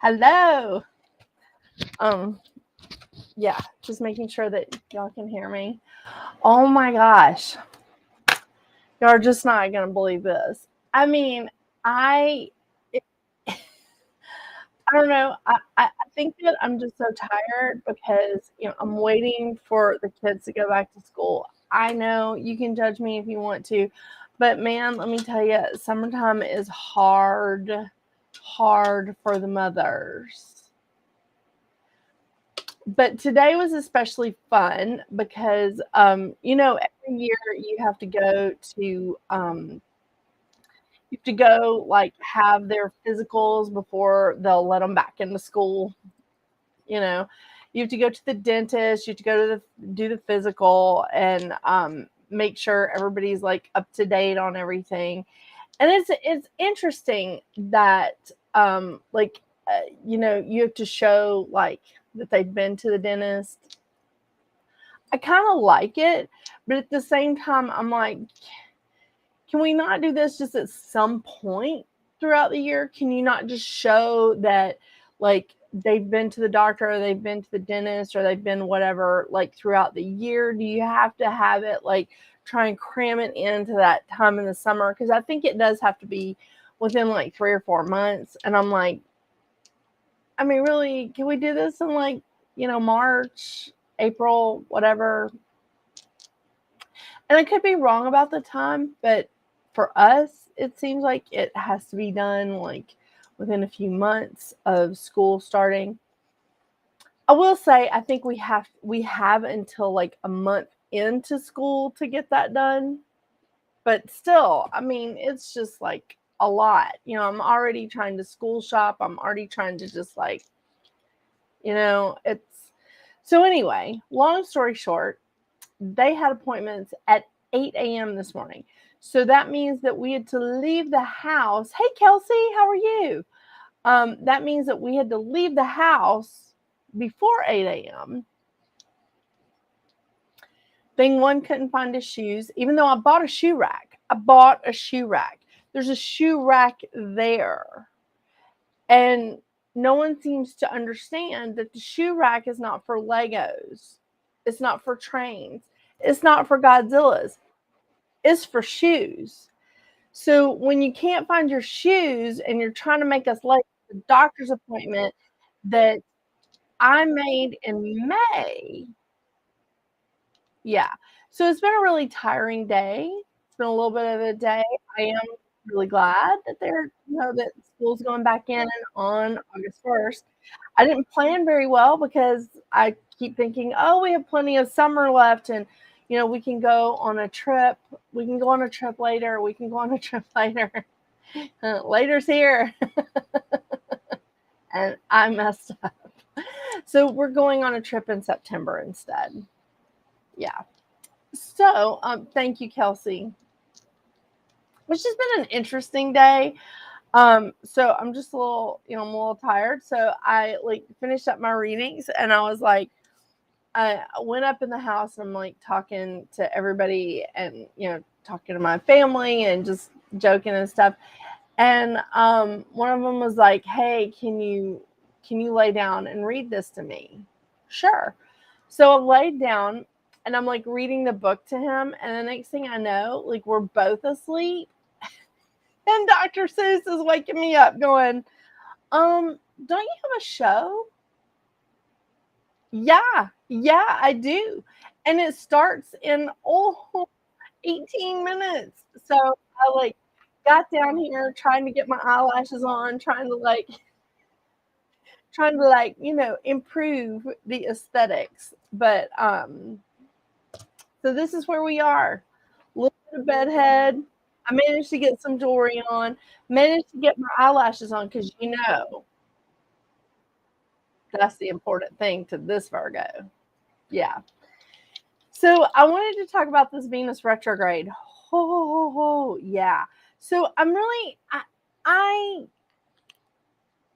Hello. Um, yeah, just making sure that y'all can hear me. Oh my gosh. Y'all are just not gonna believe this. I mean, I I don't know. I think that I'm just so tired because I'm waiting for the kids to go back to school. I know you can judge me if you want to, but man, let me tell you, summertime is hard for the mothers. But today was especially fun because every year you have to go like have their physicals before they'll let them back into school. You know, you have to go to the dentist, you have to go to do the physical and make sure everybody's like up to date on everything. And it's interesting that you have to show like that they've been to the dentist. I kind of like it, but at the same time, I'm like, can we not do this just at some point throughout the year? Can you not just show that, like, they've been to the doctor or they've been to the dentist or they've been whatever, like, throughout the year? Do you have to have it, like, try and cram it into that time in the summer? Because I think it does have to be within, like, 3 or 4 months. And I'm like, I mean, really, can we do this in, like, March, April, whatever? And I could be wrong about the time, but for us, it seems like it has to be done like within a few months of school starting. I will say I think we have until like a month into school to get that done. But still, I mean, it's just like a lot. I'm already trying to school shop. I'm already trying to just like, it's so anyway, long story short, they had appointments at 8 a.m. this morning. So that means that we had to leave the house. Hey, Kelsey, how are you? That means that we had to leave the house before 8 a.m. Thing one, couldn't find his shoes, even though I bought a shoe rack. There's a shoe rack there. And no one seems to understand that the shoe rack is not for Legos. It's not for trains. It's not for Godzillas. It's for shoes. So when you can't find your shoes and you're trying to make us late for the doctor's appointment that I made in May, yeah. So it's been a really tiring day. It's been a little bit of a day. I am really glad that that school's going back in on August 1st. I didn't plan very well because I keep thinking, oh, we have plenty of summer left and we can go on a trip. We can go on a trip later. We can go on a trip later. Later's here. And I messed up. So we're going on a trip in September instead. Yeah. So thank you, Kelsey. Which has been an interesting day. So I'm just I'm a little tired. So I like finished up my readings and I was like, I went up in the house and I'm like talking to everybody and talking to my family and just joking and stuff. And one of them was like, "Hey, can you lay down and read this to me?" Sure. So I laid down and I'm like reading the book to him, and the next thing I know, like we're both asleep, and Dr. Seuss is waking me up, going, don't you have a show?" Yeah, I do. And it starts in 18 minutes. So I like got down here trying to get my eyelashes on, trying to improve the aesthetics. But so this is where we are. A little bit of bedhead. I managed to get some jewelry on, managed to get my eyelashes on because that's the important thing to this Virgo. Yeah. So I wanted to talk about this Venus retrograde. Yeah. So I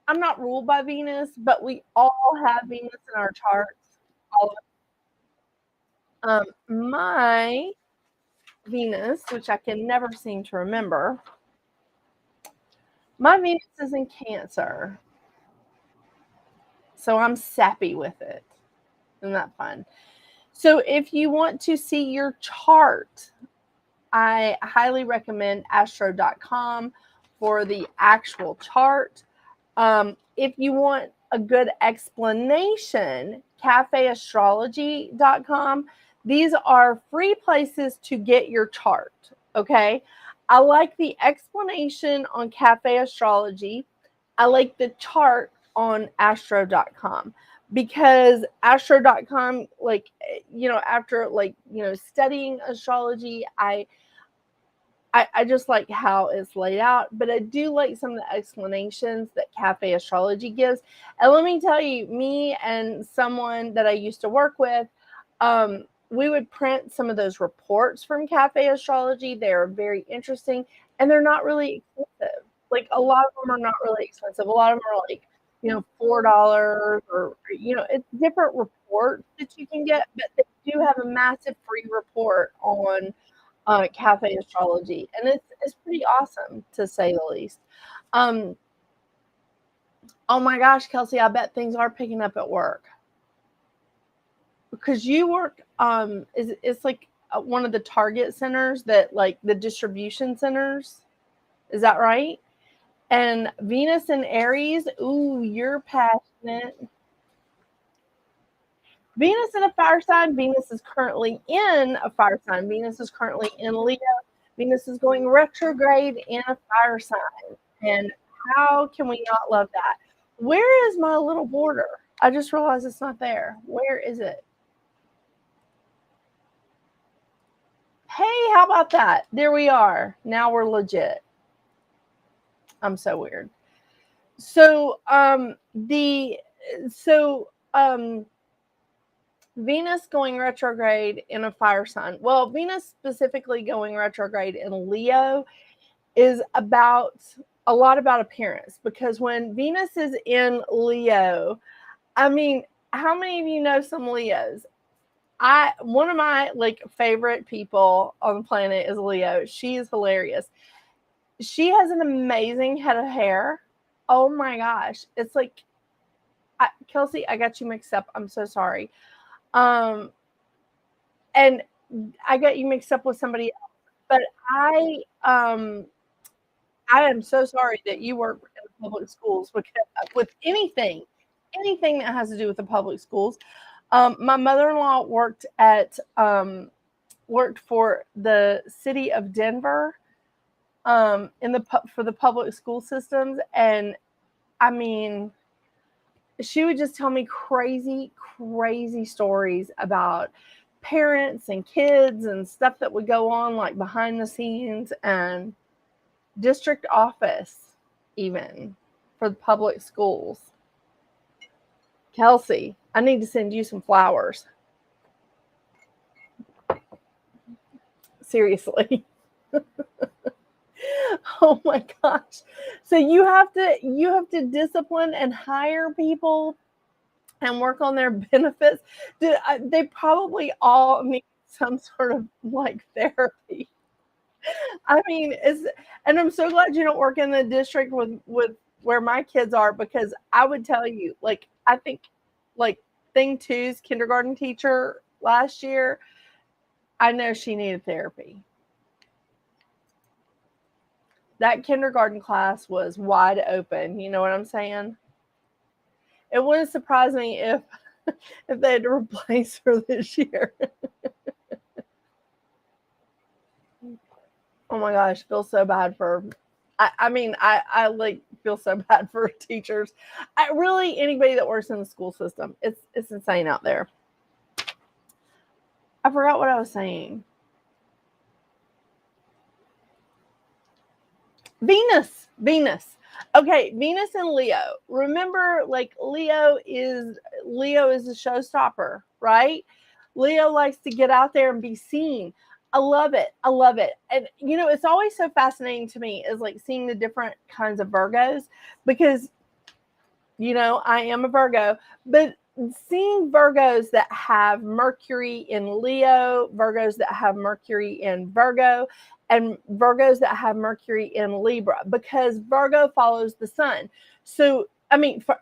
I'm not ruled by Venus, but we all have Venus in our charts. All of my Venus, which I can never seem to remember, my Venus is in Cancer. So I'm sappy with it. Isn't that fun? So if you want to see your chart, I highly recommend astro.com for the actual chart. If you want a good explanation, cafeastrology.com. These are free places to get your chart. Okay. I like the explanation on Cafe Astrology. I like the chart on astro.com because astro.com, like, after studying astrology, I just like how it's laid out, but I do like some of the explanations that Cafe Astrology gives. And let me tell you, me and someone that I used to work with, we would print some of those reports from Cafe Astrology. They are very interesting, and they're not really expensive. Like, a lot of them are not really expensive. A lot of them are like, $4 or, it's different reports that you can get, but they do have a massive free report on Cafe Astrology, and it's pretty awesome, to say the least. Oh my gosh, Kelsey, I bet things are picking up at work because you work. It's like one of the Target centers, that like the distribution centers. Is that right? And Venus and Aries. Ooh, you're passionate. Venus in a fire sign. Venus is currently in a fire sign. Venus is currently in Leo. Venus is going retrograde in a fire sign. And how can we not love that? Where is my little border? I just realized it's not there. Where is it? Hey, how about that? There we are. Now we're legit. I'm so weird. So, Venus going retrograde in a fire sign. Well, Venus specifically going retrograde in Leo is about a lot about appearance, because when Venus is in Leo, I mean, how many of you know some Leos? One of my favorite people on the planet is Leo. She is hilarious. She has an amazing head of hair. Oh my gosh. It's like, Kelsey, I got you mixed up. I'm so sorry. And I got you mixed up with somebody else. But I am so sorry that you work in the public schools, because with anything that has to do with the public schools. My mother-in-law worked for the city of Denver for the public school systems, and I mean, she would just tell me crazy stories about parents and kids and stuff that would go on like behind the scenes, and district office even for the public schools. Kelsey, I need to send you some flowers. Seriously. Oh my gosh. So you have to discipline and hire people and work on their benefits. They probably all need some sort of therapy. I mean, and I'm so glad you don't work in the district with where my kids are, because I would tell you, I think thing two's kindergarten teacher last year, I know she needed therapy. That kindergarten class was wide open. You know what I'm saying? It wouldn't surprise me if they had to replace her this year. Oh my gosh, feel so bad for. I feel so bad for teachers. Really, anybody that works in the school system. It's insane out there. I forgot what I was saying. Venus. Okay, Venus and Leo. Remember, Leo is a showstopper, right? Leo likes to get out there and be seen. I love it. And it's always so fascinating to me is seeing the different kinds of Virgos, because I am a Virgo, but seeing Virgos that have Mercury in Leo, Virgos that have Mercury in Virgo, and Virgos that have Mercury in Libra, because Virgo follows the sun. So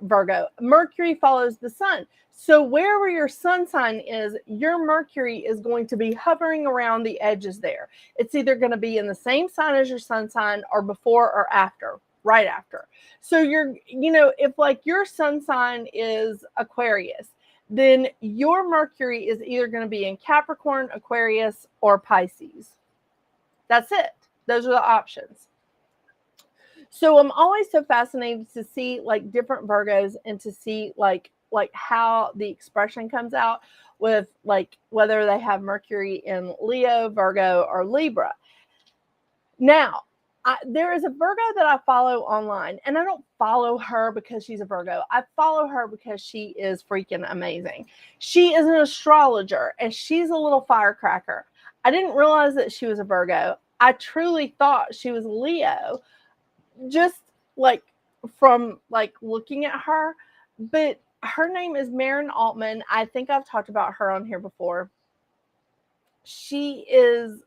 Virgo, Mercury follows the sun. So wherever your sun sign is, your Mercury is going to be hovering around the edges there. It's either going to be in the same sign as your sun sign or before or after, right after. So if like your sun sign is Aquarius, then your Mercury is either going to be in Capricorn, Aquarius, or Pisces. That's it. Those are the options. So I'm always so fascinated to see like different Virgos and to see like how the expression comes out with like whether they have Mercury in Leo, Virgo, or Libra. Now, there is a Virgo that I follow online, and I don't follow her because she's a Virgo. I follow her because she is freaking amazing. She is an astrologer, and she's a little firecracker. I didn't realize that she was a Virgo. I truly thought she was Leo, just like from like looking at her. But her name is Maren Altman. I think I've talked about her on here before. She's a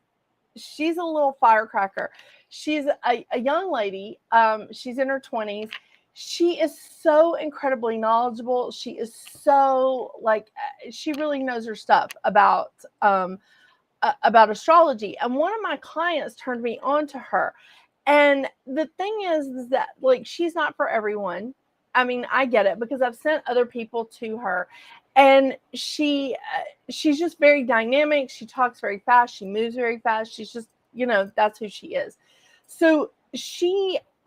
little firecracker. She's a young lady. She's in her 20s. She is so incredibly knowledgeable. She is so like, she really knows her stuff about astrology. And one of my clients turned me on to her. And the thing is that like, she's not for everyone. I mean, I get it because I've sent other people to her, and she's just very dynamic. She talks very fast. She moves very fast. She's just, that's who she is. So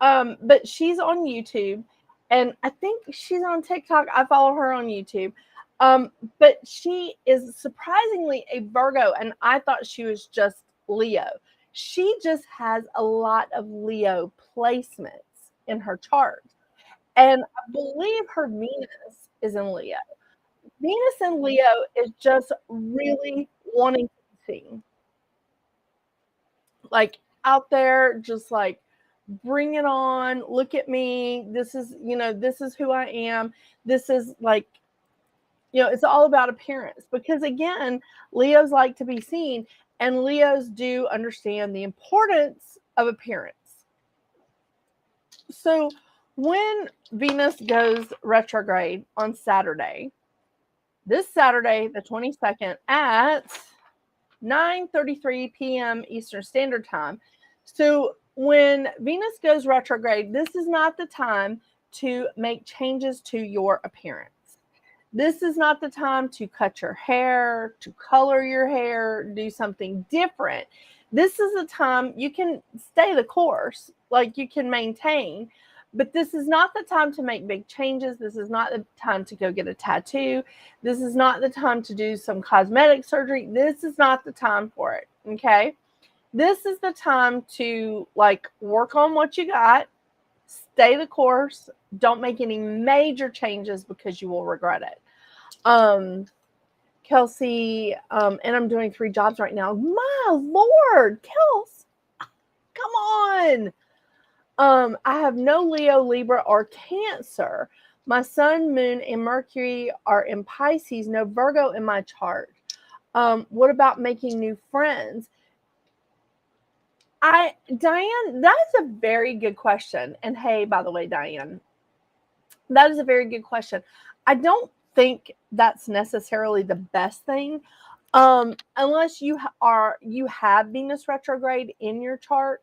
but she's on YouTube, and I think she's on TikTok. I follow her on YouTube. But she is surprisingly a Virgo, and I thought she was just Leo. She just has a lot of Leo placements in her chart. And I believe her Venus is in Leo. Venus in Leo is just really wanting to be seen. Like out there, just like, bring it on. Look at me. This is who I am. This is like, it's all about appearance. Because again, Leos like to be seen, and Leos do understand the importance of appearance. So when Venus goes retrograde on Saturday, this Saturday, the 22nd at 9:33 p.m. Eastern Standard Time. So when Venus goes retrograde, this is not the time to make changes to your appearance. This is not the time to cut your hair, to color your hair, do something different. This is the time you can stay the course, like you can maintain, but this is not the time to make big changes. This is not the time to go get a tattoo. This is not the time to do some cosmetic surgery. This is not the time for it, okay? This is the time to like work on what you got, stay the course, don't make any major changes because you will regret it. Kelsey, and I'm doing 3 jobs right now. My Lord, Kels, come on. I have no Leo, Libra, or Cancer. My Sun, Moon, and Mercury are in Pisces. No Virgo in my chart. What about making new friends? Diane, that's a very good question. And hey, by the way, Diane, that is a very good question. I don't think that's necessarily the best thing, unless you have Venus retrograde in your chart.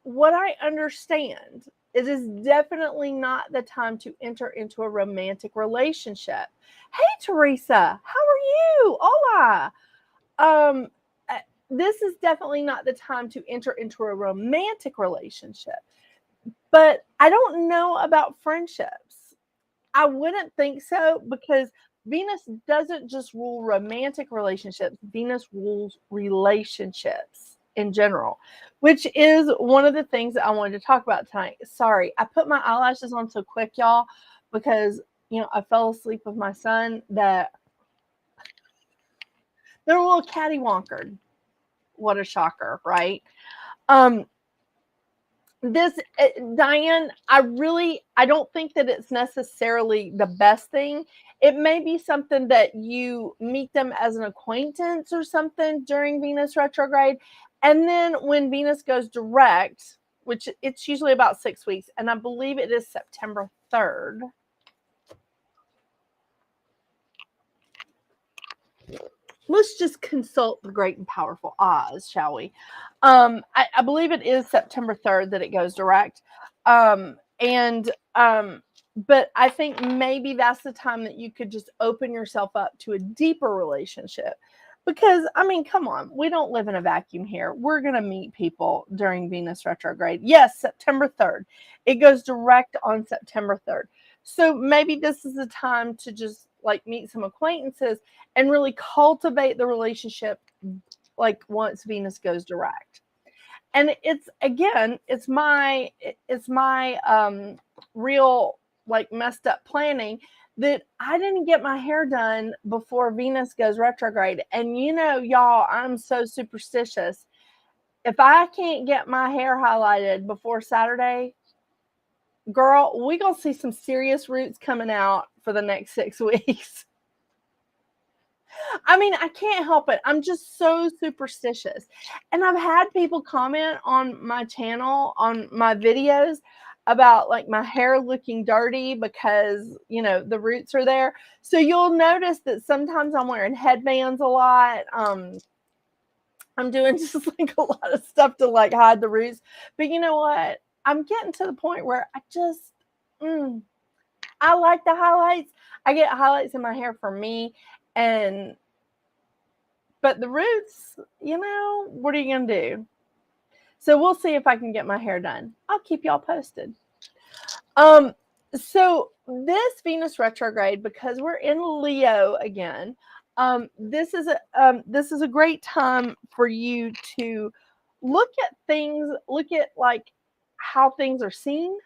What I understand, it is definitely not the time to enter into a romantic relationship. Hey, Teresa, how are you? Hola. This is definitely not the time to enter into a romantic relationship. But I don't know about friendships. I wouldn't think so, because Venus doesn't just rule romantic relationships. Venus rules relationships in general, which is one of the things that I wanted to talk about tonight. Sorry, I put my eyelashes on so quick, y'all, because, I fell asleep with my son that they're a little catty-wonkered. What a shocker, right? Diane, I don't think that it's necessarily the best thing. It may be something that you meet them as an acquaintance or something during Venus retrograde. And then when Venus goes direct, which it's usually about 6 weeks, and I believe it is September 3rd. Let's just consult the great and powerful Oz, shall we? I believe it is September 3rd that it goes direct. And but I think maybe that's the time that you could just open yourself up to a deeper relationship. Because, I mean, come on, we don't live in a vacuum here. We're going to meet people during Venus retrograde. Yes, September 3rd. It goes direct on September 3rd. So maybe this is the time to just like meet some acquaintances and really cultivate the relationship like once Venus goes direct. And it's again, it's my real like messed up planning that I didn't get my hair done before Venus goes retrograde. And you know, y'all, I'm so superstitious. If I can't get my hair highlighted before Saturday, girl, we gonna see some serious roots coming out for the next 6 weeks. I mean, I can't help it. I'm just so superstitious. And I've had people comment on my channel, on my videos about like my hair looking dirty because, you know, the roots are there. So you'll notice that sometimes I'm wearing headbands a lot. I'm doing just like a lot of stuff to like hide the roots. But you know what? I'm getting to the point where I just, I like the highlights. I get highlights in my hair for me. But the roots, you know, what are you going to do? So we'll see if I can get my hair done. I'll keep y'all posted. So this Venus retrograde, because we're in Leo again, this is a great time for you to look at things, look at like how things are seen.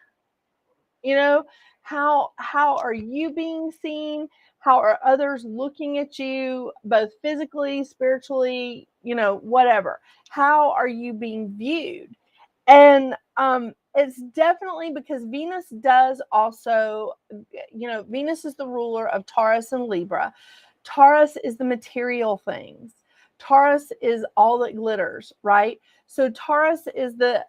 You know, how are you being seen? How are others looking at you, both physically, spiritually, you know, whatever? How are you being viewed? And it's definitely because Venus does also, you know, Venus is the ruler of Taurus and Libra. Taurus is the material things. Taurus is all that glitters, right? So Taurus is the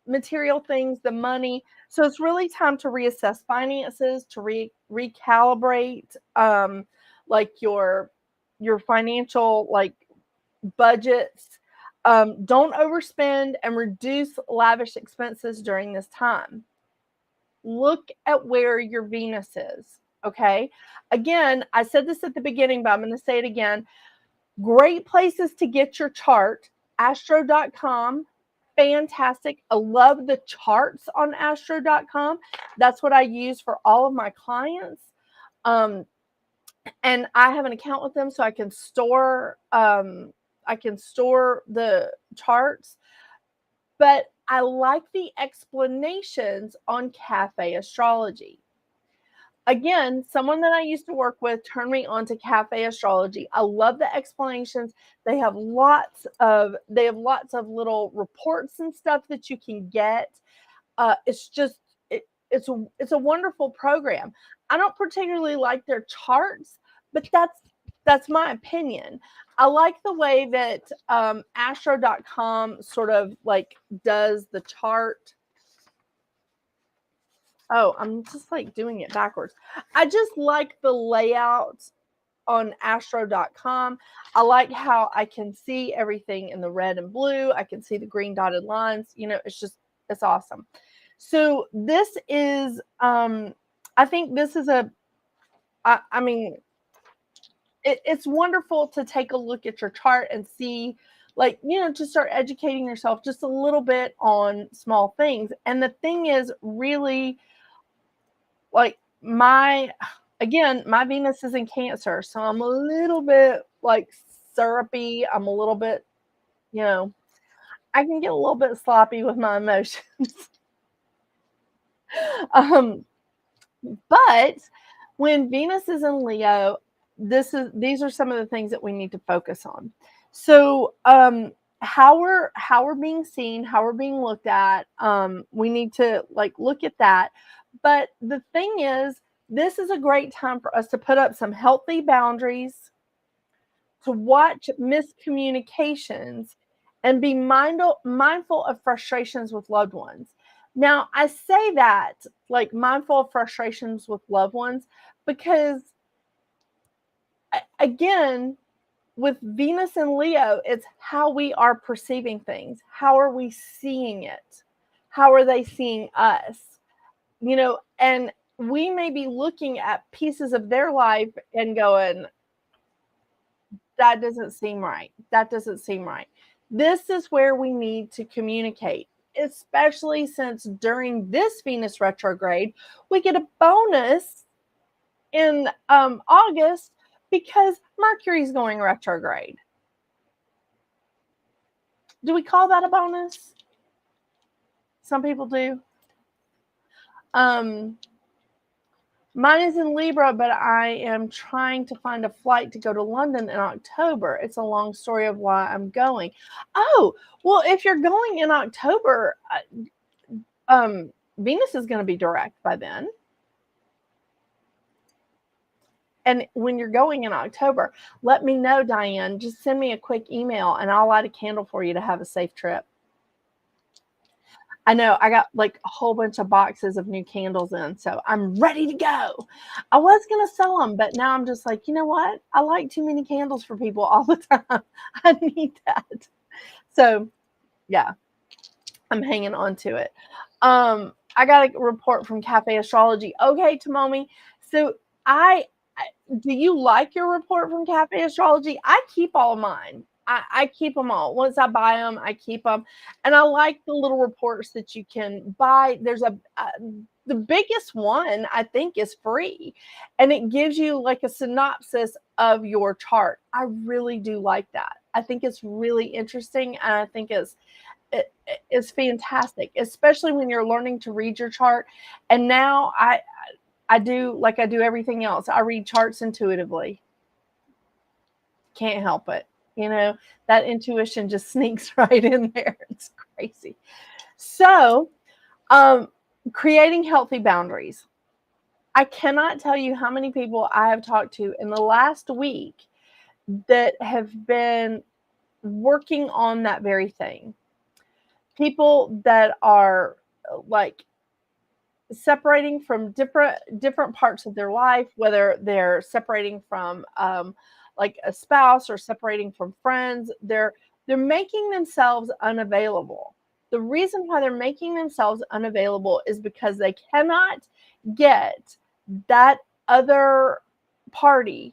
material things, the money. So it's really time to reassess finances, to recalibrate like your financial like budgets. Don't overspend and reduce lavish expenses during this time. Look at where your Venus is. Okay. Again, I said this at the beginning, but I'm going to say it again. Great places to get your chart. Astro.com. Fantastic. I love the charts on astro.com. That's what I use for all of my clients. And I have an account with them so I can store the charts. But I like the explanations on Cafe Astrology. Again, someone that I used to work with turned me on to Cafe Astrology. I love the explanations. They have lots of little reports and stuff that you can get. It's just it's a wonderful program. I don't particularly like their charts, but that's my opinion. I like the way that astro.com sort of like does the chart. Oh, I'm just like doing it backwards. I just like the layout on astro.com. I like how I can see everything in the red and blue. I can see the green dotted lines. You know, it's awesome. So this is, I think this is I mean, it's wonderful to take a look at your chart and see, like, you know, to start educating yourself just a little bit on small things. And the thing is really, like my Venus is in Cancer, so I'm a little bit like syrupy. I'm a little bit, you know, I can get a little bit sloppy with my emotions. But when Venus is in Leo, these are some of the things that we need to focus on. So how we're being seen, how we're being looked at, we need to like look at that. But the thing is, this is a great time for us to put up some healthy boundaries, to watch miscommunications, and be mindful of frustrations with loved ones. Now, I say that, like, mindful of frustrations with loved ones, because again, with Venus and Leo, it's how we are perceiving things. How are we seeing it? How are they seeing us? And we may be looking at pieces of their life and going, that doesn't seem right. That doesn't seem right. This is where we need to communicate, especially since during this Venus retrograde, we get a bonus in August because Mercury's going retrograde. Do we call that a bonus? Some people do. Mine is in Libra, but I am trying to find a flight to go to London in October. It's a long story of why I'm going. Oh, well, if you're going in October, Venus is going to be direct by then. And when you're going in October, let me know, Diane. Just send me a quick email and I'll light a candle for you to have a safe trip. I know I got like a whole bunch of boxes of new candles in, so I'm ready to go. I was going to sell them, but now I'm just like, you know what? I like too many candles for people all the time. I need that. So yeah, I'm hanging on to it. I got a report from Cafe Astrology. Okay, Tomomi. So do you like your report from Cafe Astrology? I keep all of mine. I keep them all. Once I buy them, I keep them. And I like the little reports that you can buy. There's the biggest one, I think, is free. And it gives you like a synopsis of your chart. I really do like that. I think it's really interesting. And I think it's fantastic, especially when you're learning to read your chart. And now I do like I do everything else. I read charts intuitively. Can't help it. That intuition just sneaks right in there. It's crazy. So, creating healthy boundaries. I cannot tell you how many people I have talked to in the last week that have been working on that very thing. People that are like separating from different parts of their life, whether they're separating from like a spouse or separating from friends, they're making themselves unavailable. The reason why they're making themselves unavailable is because they cannot get that other party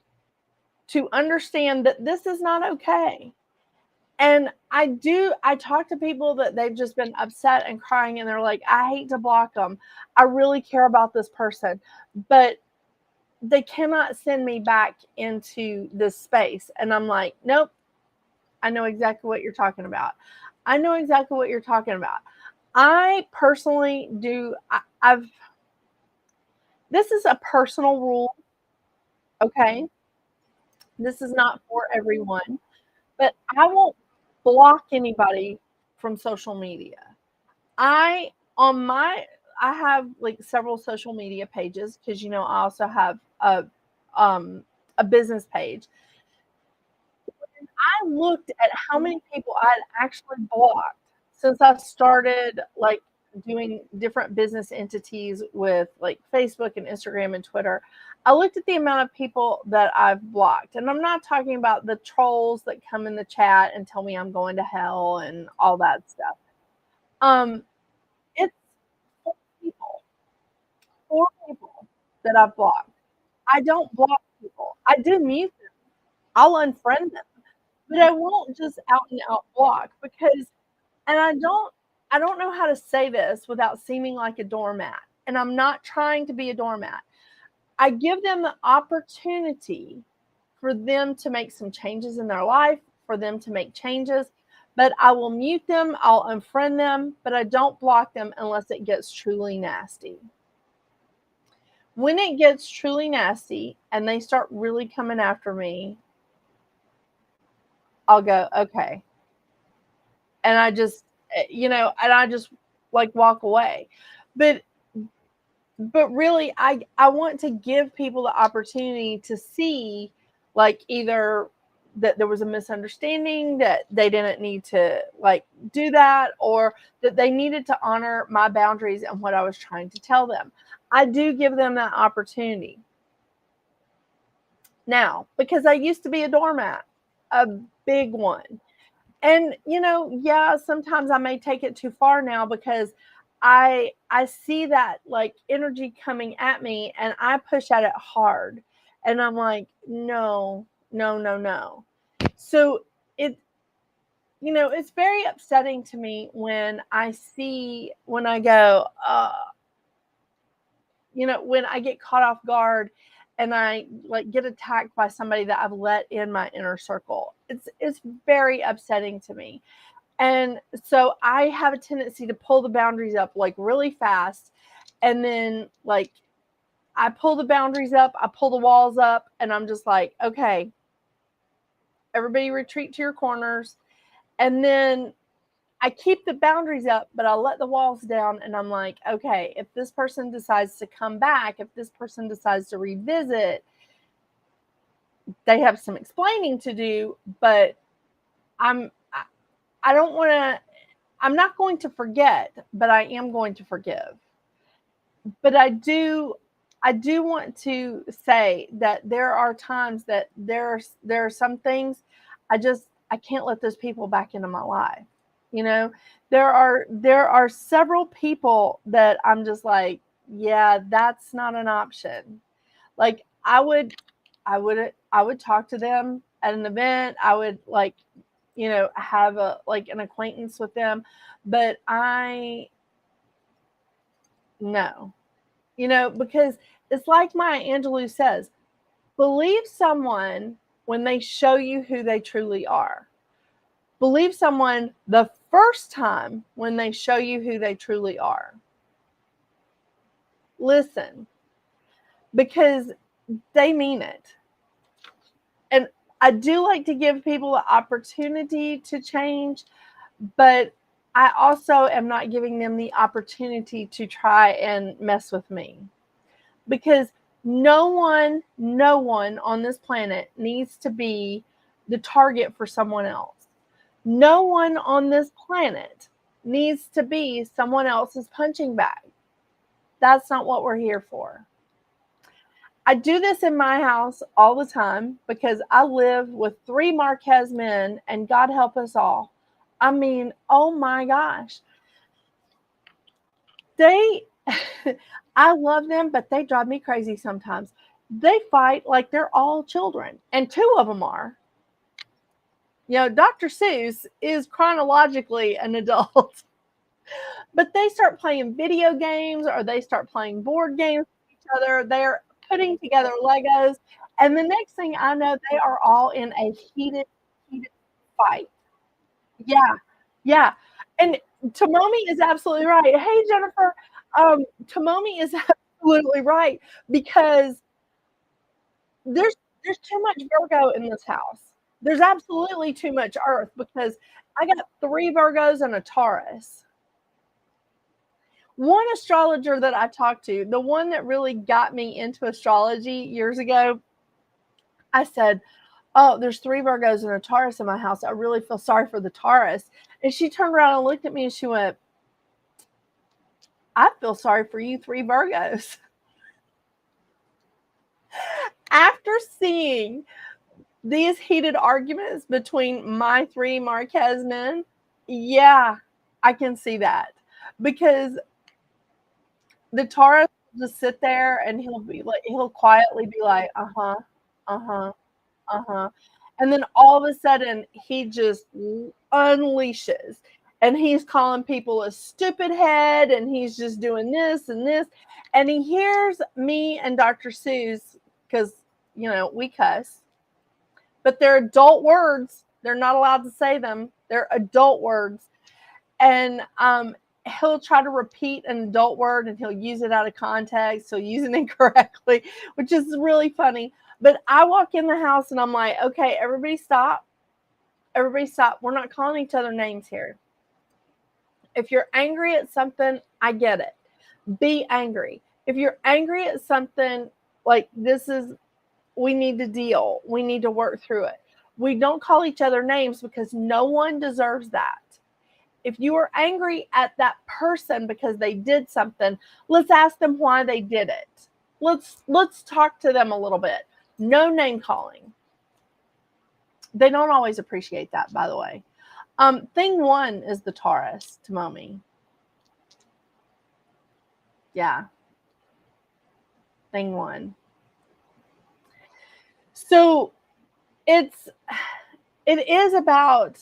to understand that this is not okay. And I talk to people that they've just been upset and crying, and they're like, I hate to block them. I really care about this person, but they cannot send me back into this space. And I'm like, nope, I know exactly what you're talking about. I know exactly what you're talking about. I personally do. This is a personal rule. Okay. This is not for everyone, but I won't block anybody from social media. I on my I have like several social media pages because I also have a business page. I looked at how many people I had actually blocked since I started like doing different business entities with like Facebook and Instagram and Twitter. I looked at the amount of people that I've blocked, and I'm not talking about the trolls that come in the chat and tell me I'm going to hell and all that stuff. It's four people, four people that I've blocked. I don't block people. I do mute them. I'll unfriend them, but I won't just out and out block because, and I don't know how to say this without seeming like a doormat. And I'm not trying to be a doormat. I give them the opportunity for them to make some changes in their life, for them to make changes, but I will mute them, I'll unfriend them, but I don't block them unless it gets truly nasty. When it gets truly nasty and they start really coming after me, I'll go, okay. And I just, and I just like walk away. But really, I want to give people the opportunity to see like either that there was a misunderstanding, that they didn't need to like do that, or that they needed to honor my boundaries and what I was trying to tell them. I do give them that opportunity. Now, because I used to be a doormat, a big one. And yeah, sometimes I may take it too far now because I see that like energy coming at me and I push at it hard. And I'm like, no, no, no, no. So it it's very upsetting to me when I go, when I get caught off guard and I like get attacked by somebody that I've let in my inner circle. It's very upsetting to me. And so I have a tendency to pull the boundaries up like really fast. And then like I pull the boundaries up, I pull the walls up, and I'm just like, okay, everybody retreat to your corners. And then I keep the boundaries up, but I'll let the walls down. And I'm like, okay, if this person decides to come back, if this person decides to revisit, they have some explaining to do, but I don't want to, I'm not going to forget, but I am going to forgive. But I do want to say that there are times that there are some things I can't let those people back into my life. There are several people that I'm just like, yeah, that's not an option. Like I would talk to them at an event. I would like, have a like an acquaintance with them, but no, because it's like Maya Angelou says, believe someone when they show you who they truly are. Believe someone the first time when they show you who they truly are. Listen, because they mean it. And I do like to give people the opportunity to change, but I also am not giving them the opportunity to try and mess with me. Because no one on this planet needs to be the target for someone else. No one on this planet needs to be someone else's punching bag. That's not what we're here for. I do this in my house all the time because I live with 3 Marquez men, and God help us all. I mean, oh my gosh. They, I love them, but they drive me crazy sometimes. They fight like they're all children, and 2 of them are. Dr. Seuss is chronologically an adult, but they start playing video games or they start playing board games with each other. They're putting together Legos, and the next thing I know, they are all in a heated fight. Yeah, yeah. And Tomomi is absolutely right. Hey, Jennifer, Tomomi is absolutely right because there's too much Virgo in this house. There's absolutely too much Earth because I got 3 Virgos and a Taurus. One astrologer that I talked to, the one that really got me into astrology years ago, I said, oh, there's 3 Virgos and a Taurus in my house. I really feel sorry for the Taurus. And she turned around and looked at me and she went, I feel sorry for you 3 Virgos. After seeing these heated arguments between my 3 Marquez men, yeah, I can see that. Because the Taurus will just sit there and he'll quietly be like, uh-huh, uh-huh, uh-huh. And then all of a sudden he just unleashes and he's calling people a stupid head and he's just doing this and this. And he hears me and Dr. Seuss, because, we cuss, but they're adult words. They're not allowed to say them. They're adult words. And he'll try to repeat an adult word and he'll use it out of context. He'll use it incorrectly, which is really funny. But I walk in the house and I'm like, okay, everybody stop. Everybody stop. We're not calling each other names here. If you're angry at something, I get it. Be angry. If you're angry at something, like we need to deal. We need to work through it. We don't call each other names because no one deserves that. If you are angry at that person because they did something, let's ask them why they did it. Let's talk to them a little bit. No name calling. They don't always appreciate that, by the way. Thing one is the Taurus, Tomomi. Yeah. Thing one. So it is about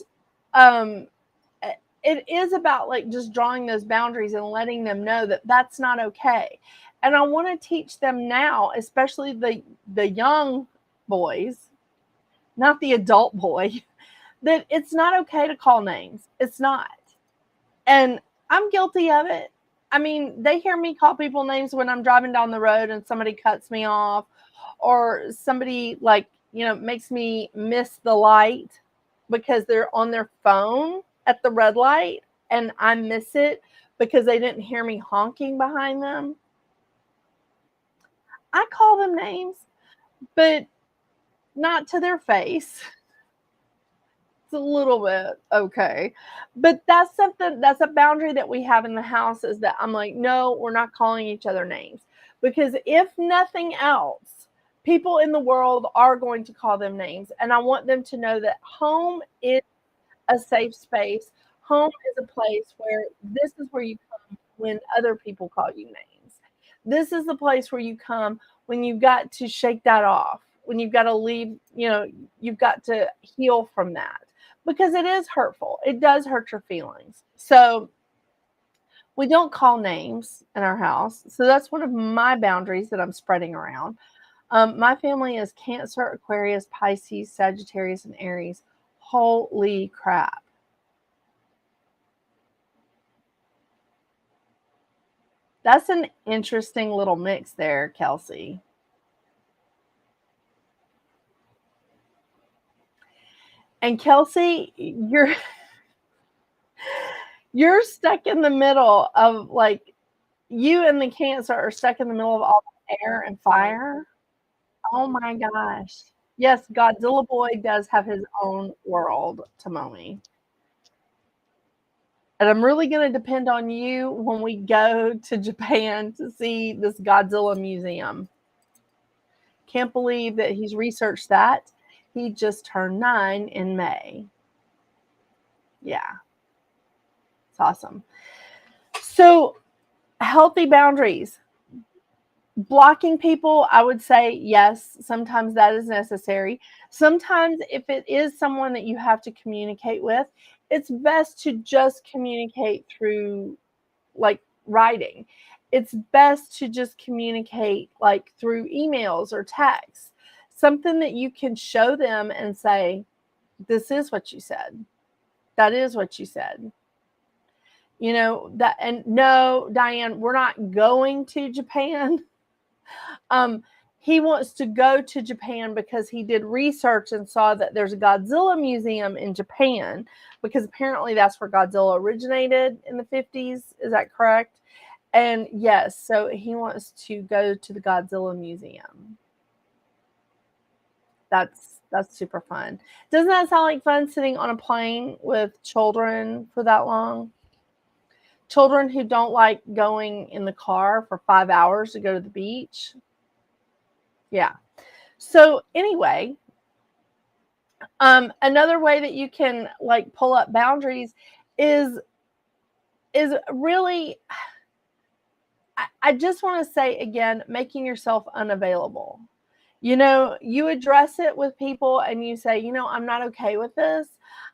like just drawing those boundaries and letting them know that that's not okay. And I want to teach them now, especially the young boys, not the adult boy, that it's not okay to call names. It's not. And I'm guilty of it. I mean, they hear me call people names when I'm driving down the road and somebody cuts me off, or somebody, like, makes me miss the light because they're on their phone at the red light and I miss it because they didn't hear me honking behind them. I call them names, but not to their face. It's a little bit okay. But that's a boundary that we have in the house, is that I'm like, no, we're not calling each other names. Because if nothing else, people in the world are going to call them names. And I want them to know that home is a safe space. Home is a place where this is where you come when other people call you names. This is the place where you come when you've got to shake that off, when you've got to leave, you've got to heal from that, because it is hurtful. It does hurt your feelings. So we don't call names in our house. So that's one of my boundaries that I'm spreading around. My family is Cancer, Aquarius, Pisces, Sagittarius, and Aries. Holy crap. That's an interesting little mix there, Kelsey. And Kelsey, you're stuck in the middle of, like, you and the Cancer are stuck in the middle of all the air and fire. Oh my gosh. Yes, Godzilla Boy does have his own world, Tomomi. And I'm really going to depend on you when we go to Japan to see this Godzilla museum. Can't believe that he's researched that. He just turned 9 in May. Yeah, it's awesome. So, healthy boundaries. Blocking people, I would say yes, sometimes that is necessary. Sometimes, if it is someone that you have to communicate with, it's best to just communicate through, like, writing. It's best to just communicate, like, through emails or texts. Something that you can show them and say, this is what you said. That is what you said. That, and no, Diane, we're not going to Japan. He wants to go to Japan because he did research and saw that there's a Godzilla museum in Japan, because apparently that's where Godzilla originated in the 50s. Is that correct? And yes, so he wants to go to the Godzilla museum. That's super fun. Doesn't that sound like fun, sitting on a plane with children for that long? Children who don't like going in the car for 5 hours to go to the beach. Yeah. So anyway, another way that you can, like, pull up boundaries is really, I just want to say again, making yourself unavailable. You address it with people and you say, I'm not okay with this.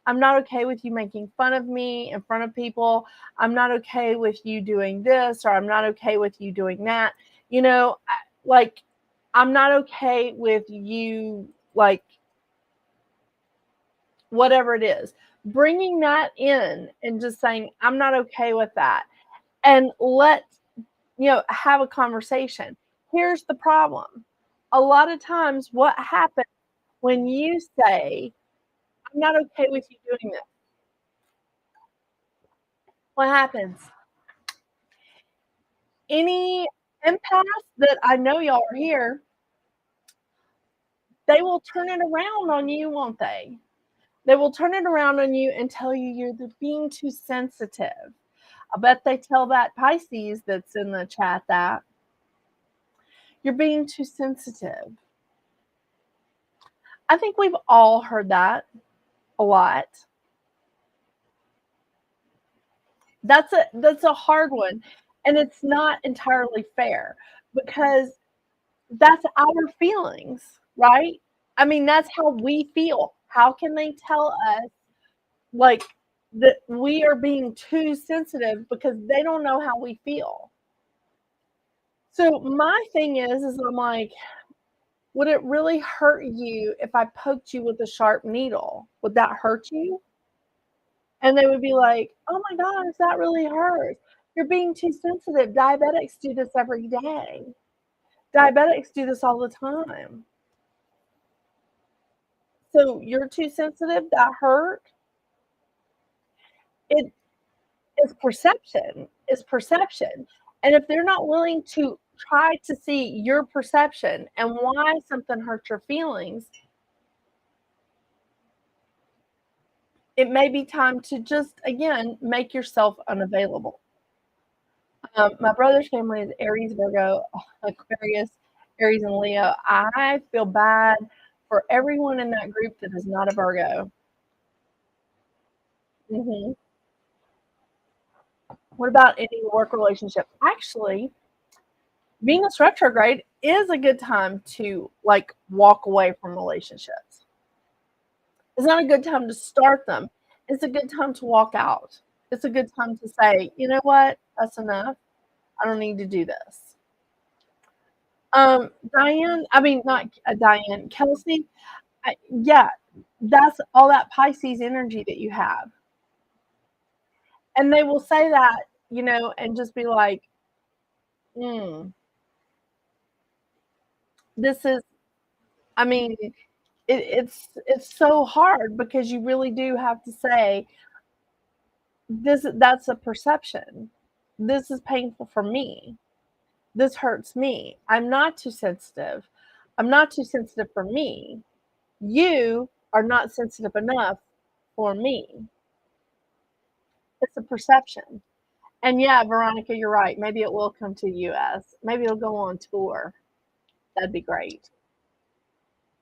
I'm not okay with you making fun of me in front of people. I'm not okay with you doing this, or I'm not okay with you doing that. Like, I'm not okay with you, like, whatever it is. Bringing that in and just saying, I'm not okay with that. And have a conversation. Here's the problem. A lot of times what happens when you say, I'm not okay with you doing this, what happens? Any empaths that I know, y'all are here, they will turn it around on you, won't they? They will turn it around on you and tell you you're being too sensitive. I bet they tell that Pisces that's in the chat that you're being too sensitive. I think we've all heard that a lot. That's a hard one, and it's not entirely fair because that's our feelings, right? I mean, that's how we feel. How can they tell us like that we are being too sensitive because they don't know how we feel? So my thing is I'm like, would it really hurt you if I poked you with a sharp needle? Would that hurt you? And they would be like, "Oh my gosh, that really hurts. You're being too sensitive. Diabetics do this every day. Diabetics do this all the time. So you're too sensitive? That hurt?" It is perception. It's perception. And if they're not willing to try to see your perception and why something hurts your feelings, it may be time to just, again, make yourself unavailable. My brother's family is Aries, Virgo, Aquarius, Aries, and Leo. I feel bad for everyone in that group that is not a Virgo. Hmm. What about any work relationship? Actually, Venus retrograde is a good time to like walk away from relationships. It's not a good time to start them. It's a good time to walk out. It's a good time to say, you know what? That's enough. I don't need to do this. Diane, I mean, not Diane, Kelsey, yeah, that's all that Pisces energy that you have. And they will say that, and just be like, mm, this is, I mean, it's so hard because you really do have to say, that's a perception. This is painful for me. This hurts me. I'm not too sensitive. I'm not too sensitive for me. You are not sensitive enough for me. It's a perception. And yeah, Veronica, you're right. Maybe it will come to US. Maybe it'll go on tour. That'd be great.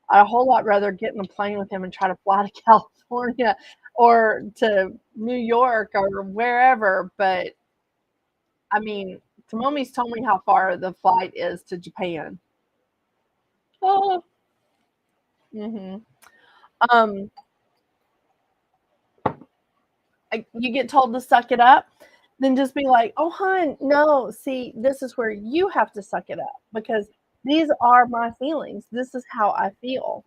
I'd a whole lot rather get in a plane with him and try to fly to California or to New York or wherever. But I mean, Tomomi's told me how far the flight is to Japan. Oh. Hmm. Um, you get told to suck it up, then just be like, "Oh, hun, no. See, this is where you have to suck it up because these are my feelings. This is how I feel."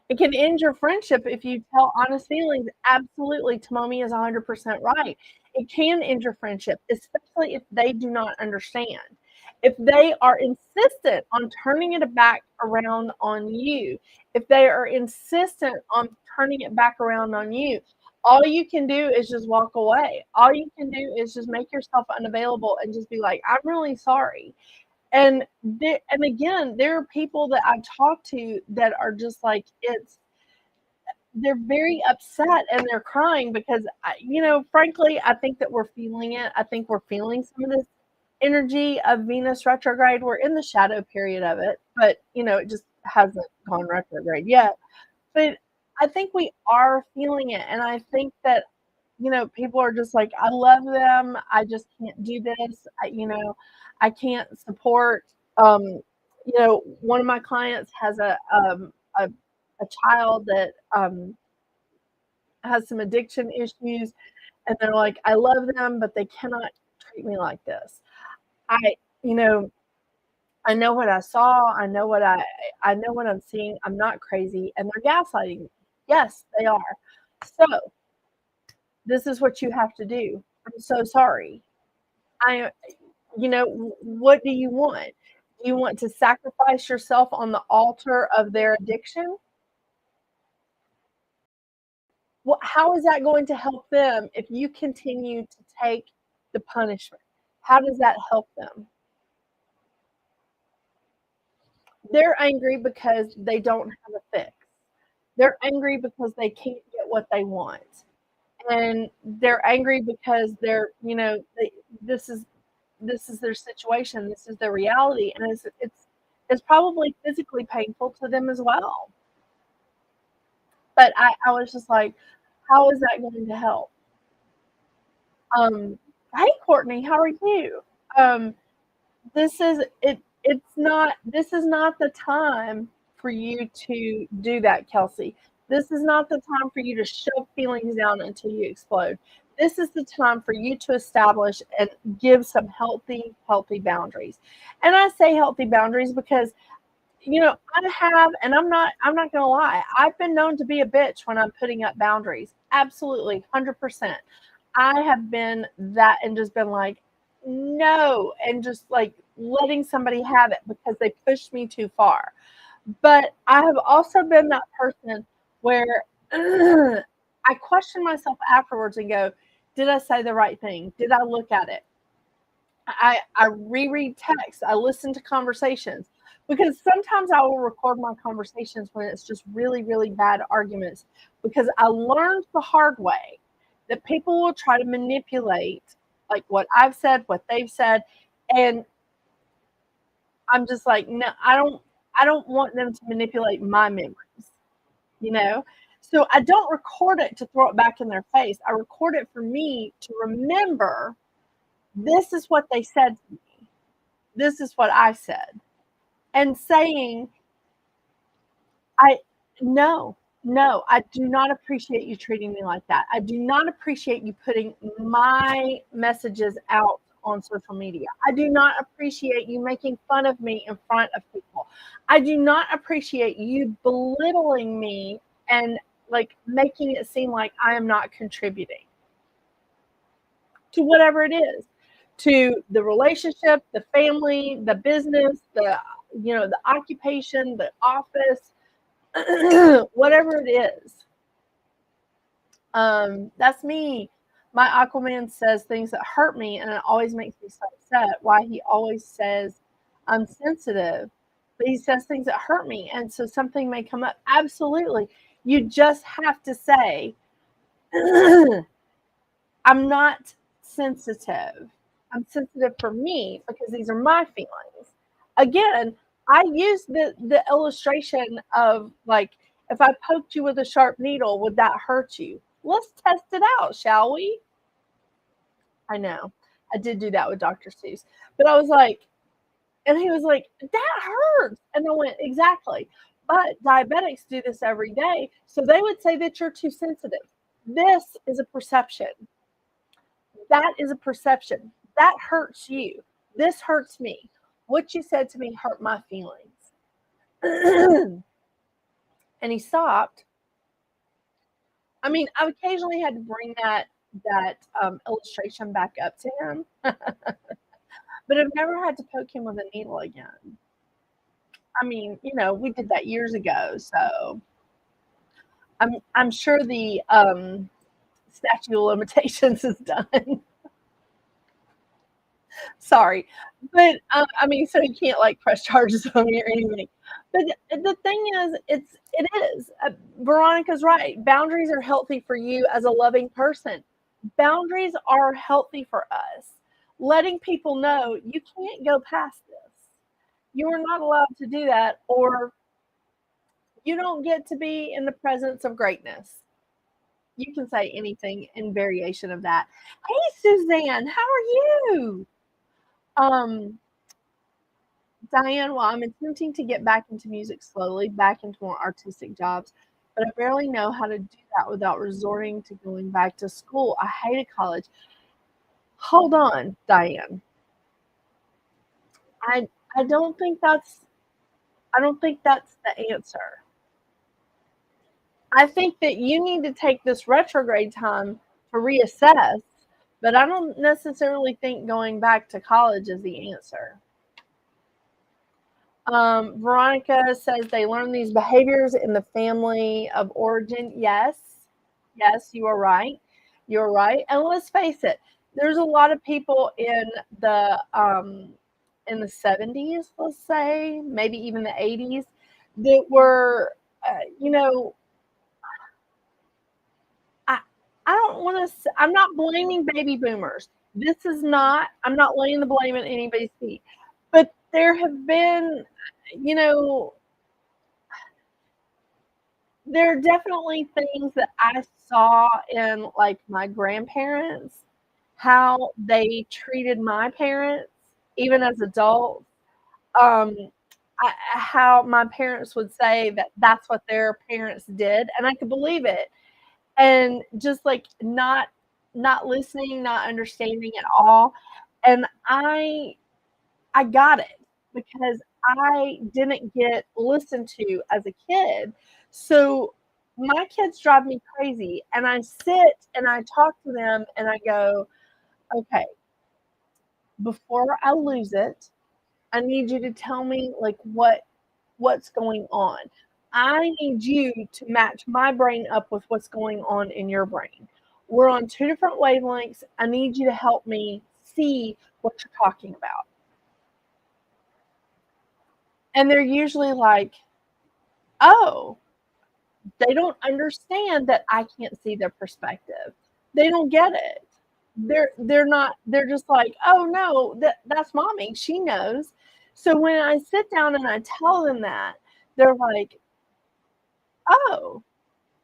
It can end your friendship if you tell honest feelings. Absolutely, Tomomi is 100% right. It can end your friendship, especially if they do not understand. If they are insistent on turning it back around on you, if they are insistent on turning it back around on you, all you can do is just walk away. All you can do is just make yourself unavailable and just be like, "I'm really sorry." And again, there are people that I've talked to that are just like, they're very upset and they're crying because, frankly, I think that we're feeling it. I think we're feeling some of this energy of Venus retrograde. We're in the shadow period of it, but, it just hasn't gone retrograde yet. But I think we are feeling it. And I think that, people are just like, I love them. I just can't do this. I can't support. One of my clients has a child that has some addiction issues, and they're like, I love them, but they cannot treat me like this. I, you know, I know what I saw. I know what I'm seeing. I'm not crazy, and they're gaslighting me. Yes, they are. So this is what you have to do. I'm so sorry. I, what do you want? Do you want to sacrifice yourself on the altar of their addiction? Well, how is that going to help them if you continue to take the punishment? How does that help them? They're angry because they don't have a fix. They're angry because they can't get what they want. And they're angry because this is their situation, this is their reality, and it's probably physically painful to them as well. But I was just like, how is that going to help? Hey Courtney, how are you? Um, this is it. This is not the time for you to do that, Kelsey. This is not the time for you to shove feelings down until you explode. This is the time for you to establish and give some healthy boundaries. And I say healthy boundaries because I have, and I'm not gonna lie, I've been known to be a bitch when I'm putting up boundaries. Absolutely, 100%. I have been that and just been like, no, and just like letting somebody have it because they pushed me too far. But I have also been that person where I question myself afterwards and go, did I say the right thing? Did I look at it? I reread texts. I listen to conversations because sometimes I will record my conversations when it's just really, really bad arguments because I learned the hard way that people will try to manipulate like what I've said, what they've said, and I'm just like, no, I don't want them to manipulate my memories, you know? So I don't record it to throw it back in their face. I record it for me to remember this is what they said to me. This is what I said. And saying, I no, no, I do not appreciate you treating me like that. I do not appreciate you putting my messages out on social media. I do not appreciate you making fun of me in front of people. I do not appreciate you belittling me and like making it seem like I am not contributing to whatever it is, to the relationship, the family, the business, the occupation, the office, whatever it is. That's me. My Aquaman says things that hurt me, and it always makes me so upset. Why he always says I'm sensitive, but he says things that hurt me, and so something may come up. Absolutely, you just have to say, I'm not sensitive. I'm sensitive for me because these are my feelings. Again, I use the illustration of like if I poked you with a sharp needle, would that hurt you? Let's test it out, shall we? I know. I did do that with Dr. Seuss. But I was like, and he was like, that hurts. And I went, exactly. But diabetics do this every day. So they would say that you're too sensitive. This is a perception. That is a perception. That hurts you. This hurts me. What you said to me hurt my feelings. And he stopped. I mean, I've occasionally had to bring that illustration back up to him, but I've never had to poke him with a needle again. I mean, we did that years ago, so I'm sure the statute of limitations is done. Sorry, but I mean, so he can't like press charges on me or anything. But the thing is, it is. Veronica's right. Boundaries are healthy for you as a loving person. Boundaries are healthy for us. Letting people know you can't go past this. You are not allowed to do that, or you don't get to be in the presence of greatness. You can say anything in variation of that. Hey, Suzanne, how are you? Um, Diane, well, I'm attempting to get back into music slowly, back into more artistic jobs, but I barely know how to do that without resorting to going back to school. I hated college. Hold on, Diane. I I don't think that's I don't think that's the answer. I think that you need to take this retrograde time to reassess, but I don't necessarily think going back to college is the answer. Veronica says they learn these behaviors in the family of origin. Yes, yes, you are right. You're right. And let's face it, there's a lot of people in the in the 70s, let's say, maybe even the 80s, that were, you know, I, I don't want to, I'm not blaming baby boomers. This is not, I'm not laying the blame at anybody's feet. But there have been, you know, there are definitely things that I saw in like my grandparents, how they treated my parents, even as adults. Um, how my parents would say that that's what their parents did, and I could believe it. And just like not listening, not understanding at all. And I got it because I didn't get listened to as a kid. So my kids drive me crazy. And I sit and I talk to them and I go, okay, before I lose it, I need you to tell me like what's going on. I need you to match my brain up with what's going on in your brain. We're on two different wavelengths. I need you to help me see what you're talking about. And they're usually like, oh, they don't understand that I can't see their perspective. They don't get it. They're not, they're just like, oh no, that's mommy. She knows. So when I sit down and I tell them that, they're like, oh,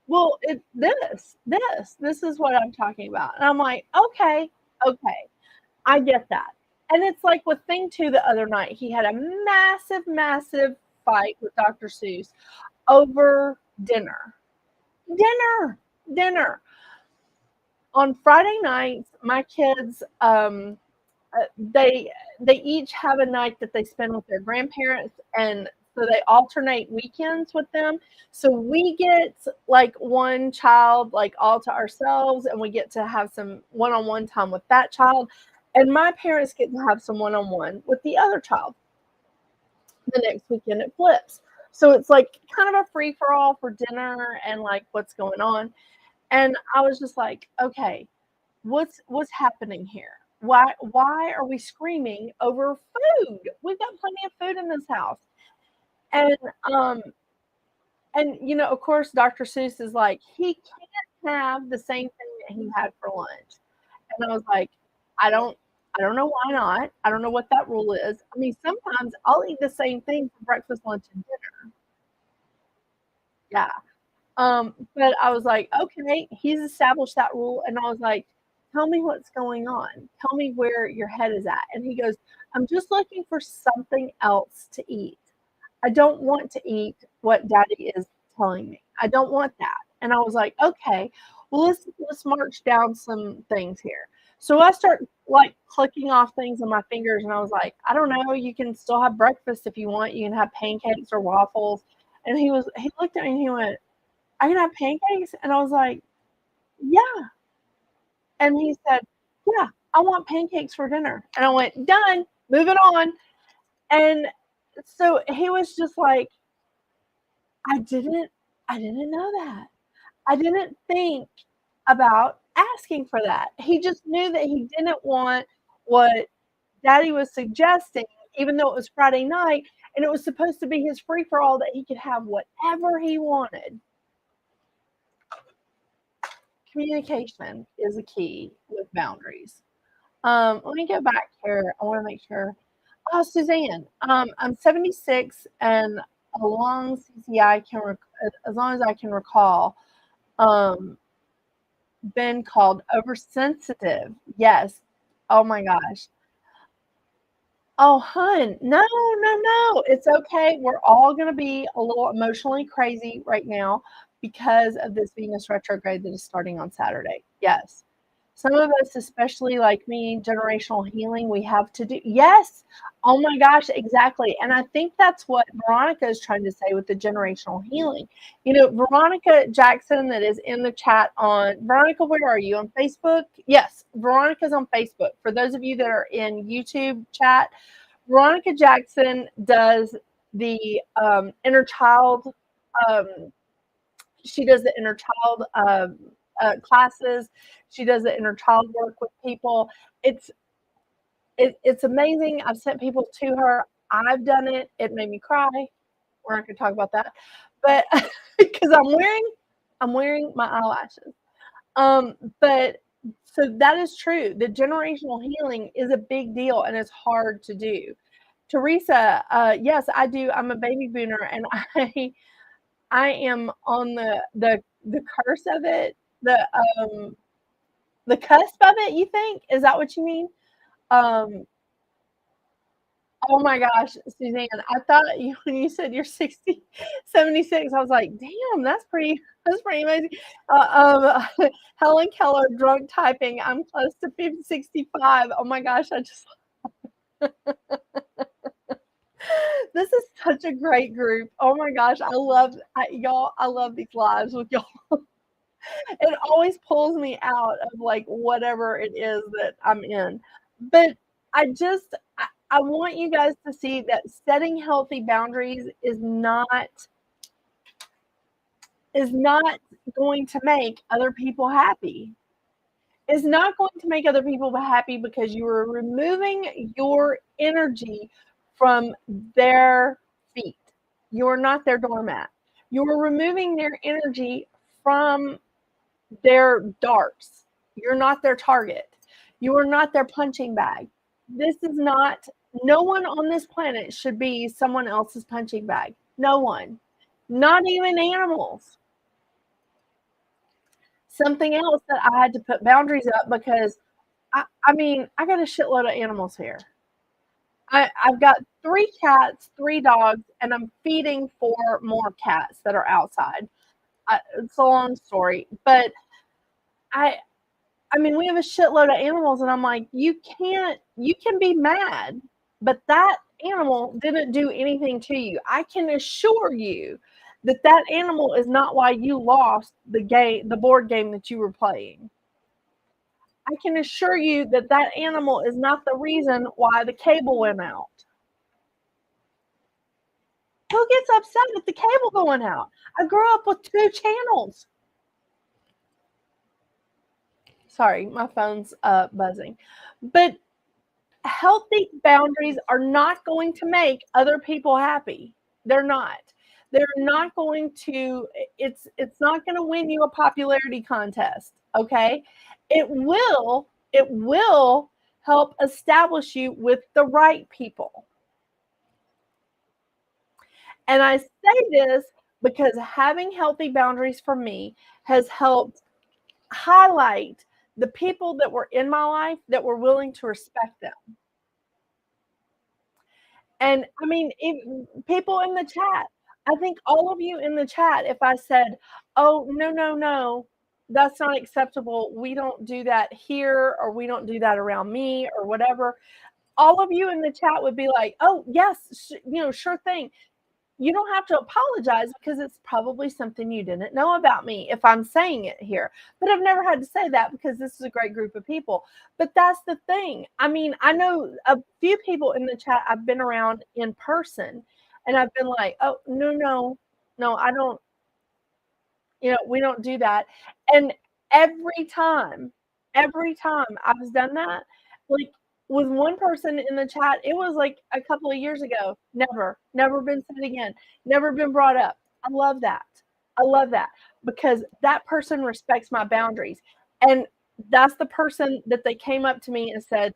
well, this is what I'm talking about. And I'm like, okay, okay, I get that. And it's like with Thing Two the other night, he had a massive, massive fight with Dr. Seuss over dinner. Dinner, dinner. On Friday nights, my kids, they each have a night that they spend with their grandparents, and so they alternate weekends with them. So we get like one child like all to ourselves, and we get to have some one-on-one time with that child, and my parents get to have some one-on-one with the other child. The next weekend it flips. So it's like kind of a free for all for dinner and like what's going on. And I was just like, okay, what's happening here? Why are we screaming over food? We've got plenty of food in this house. And um and you know, of course, Dr. Seuss is like, he can't have the same thing that he had for lunch. And I was like, I don't I don't know why not. I don't know what that rule is. I mean, sometimes I'll eat the same thing for breakfast, lunch, and dinner. Yeah. But I was like, okay, he's established that rule. And I was like, tell me what's going on. Tell me where your head is at. And he goes, I'm just looking for something else to eat. I don't want to eat what daddy is telling me. I don't want that. And I was like, okay, well, let's march down some things here. So I start like clicking off things on my fingers, and I was like, I don't know, you can still have breakfast if you want. You can have pancakes or waffles. And he looked at me and he went, I can have pancakes? And I was like, yeah. And he said, yeah, I want pancakes for dinner. And I went, done, moving on. And so he was just like, I didn't, I didn't know that. I didn't think about asking for that. He just knew that he didn't want what daddy was suggesting, even though it was Friday night and it was supposed to be his free for all that he could have whatever he wanted. Communication is a key with boundaries. Let me go back here. I want to make sure. Oh, Suzanne, I'm 76, and along CCI as long as I can recall, um, been called oversensitive. Yes. Oh my gosh. Oh, hun, no, no, no. It's okay. We're all going to be a little emotionally crazy right now because of this Venus retrograde that is starting on Saturday. Yes. Some of us, especially like me, generational healing, we have to do. Yes. Oh my gosh, exactly. And I think that's what Veronica is trying to say with the generational healing. You know, Veronica Jackson, that is in the chat on Veronica, where are you? On Facebook? Yes, Veronica's on Facebook. For those of you that are in YouTube chat, Veronica Jackson does the inner child. Um, she does the inner child classes. She does the inner child work with people. It's It's amazing. I've sent people to her. I've done it. It made me cry. We're not going to talk about that, but because I'm wearing my eyelashes. But so that is true. The generational healing is a big deal and it's hard to do. Teresa, yes, I do. I'm a baby boomer, and I am on the curse of it, the cusp of it. You think, is that what you mean? Um, oh my gosh, Suzanne, I thought you when you said you're 60, 76, I was like, damn, that's pretty amazing. Helen Keller, drunk typing. I'm close to 50, 65. Oh my gosh, I just this is such a great group. Oh my gosh, y'all. I love these lives with y'all. It always pulls me out of like whatever it is that I'm in. But I want you guys to see that setting healthy boundaries is not going to make other people happy. Is not going to make other people happy because you are removing your energy from their feet. You're not their doormat. You're removing their energy from their darts. You're not their target. You are not their punching bag. This is not, no one on this planet should be someone else's punching bag. No one. Not even animals. Something else that I had to put boundaries up because I mean, I got a shitload of animals here. I've got 3 cats, 3 dogs, and I'm feeding 4 more cats that are outside. It's a long story, but I I mean, we have a shitload of animals, and I'm like, you can be mad, but that animal didn't do anything to you. I can assure you that that animal is not why you lost the board game that you were playing. I can assure you that that animal is not the reason why the cable went out. Who gets upset at the cable going out? I grew up with 2 channels. Sorry, my phone's buzzing. But healthy boundaries are not going to make other people happy. They're not. They're not going to it's not going to win you a popularity contest, okay? It will help establish you with the right people. And I say this because having healthy boundaries for me has helped highlight the people that were in my life that were willing to respect them. And I mean, people in the chat, I think all of you in the chat, if I said, oh, no, no, no, that's not acceptable. We don't do that here, or we don't do that around me, or whatever. All of you in the chat would be like, oh, yes, sure thing. You don't have to apologize because it's probably something you didn't know about me if I'm saying it here. But I've never had to say that because this is a great group of people. But that's the thing. I mean, I know a few people in the chat I've been around in person, and I've been like, oh, no, no, no, I don't, we don't do that. And every time I've done that, like with one person in the chat, it was like a couple of years ago. Never been said again, never been brought up. I love that. I love that because that person respects my boundaries. And that's the person that they came up to me and said,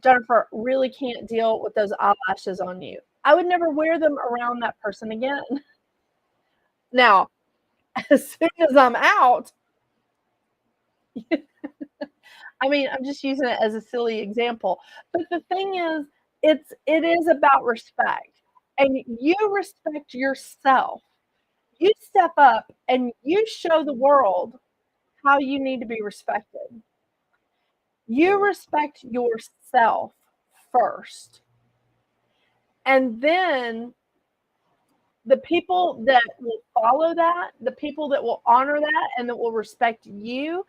Jennifer, really can't deal with those eyelashes on you. I would never wear them around that person again. Now, as soon as I'm out, I mean, I'm just using it as a silly example. But the thing is, it is about respect. And you respect yourself. You step up and you show the world how you need to be respected. You respect yourself first. And then the people that will follow that, the people that will honor that and that will respect you,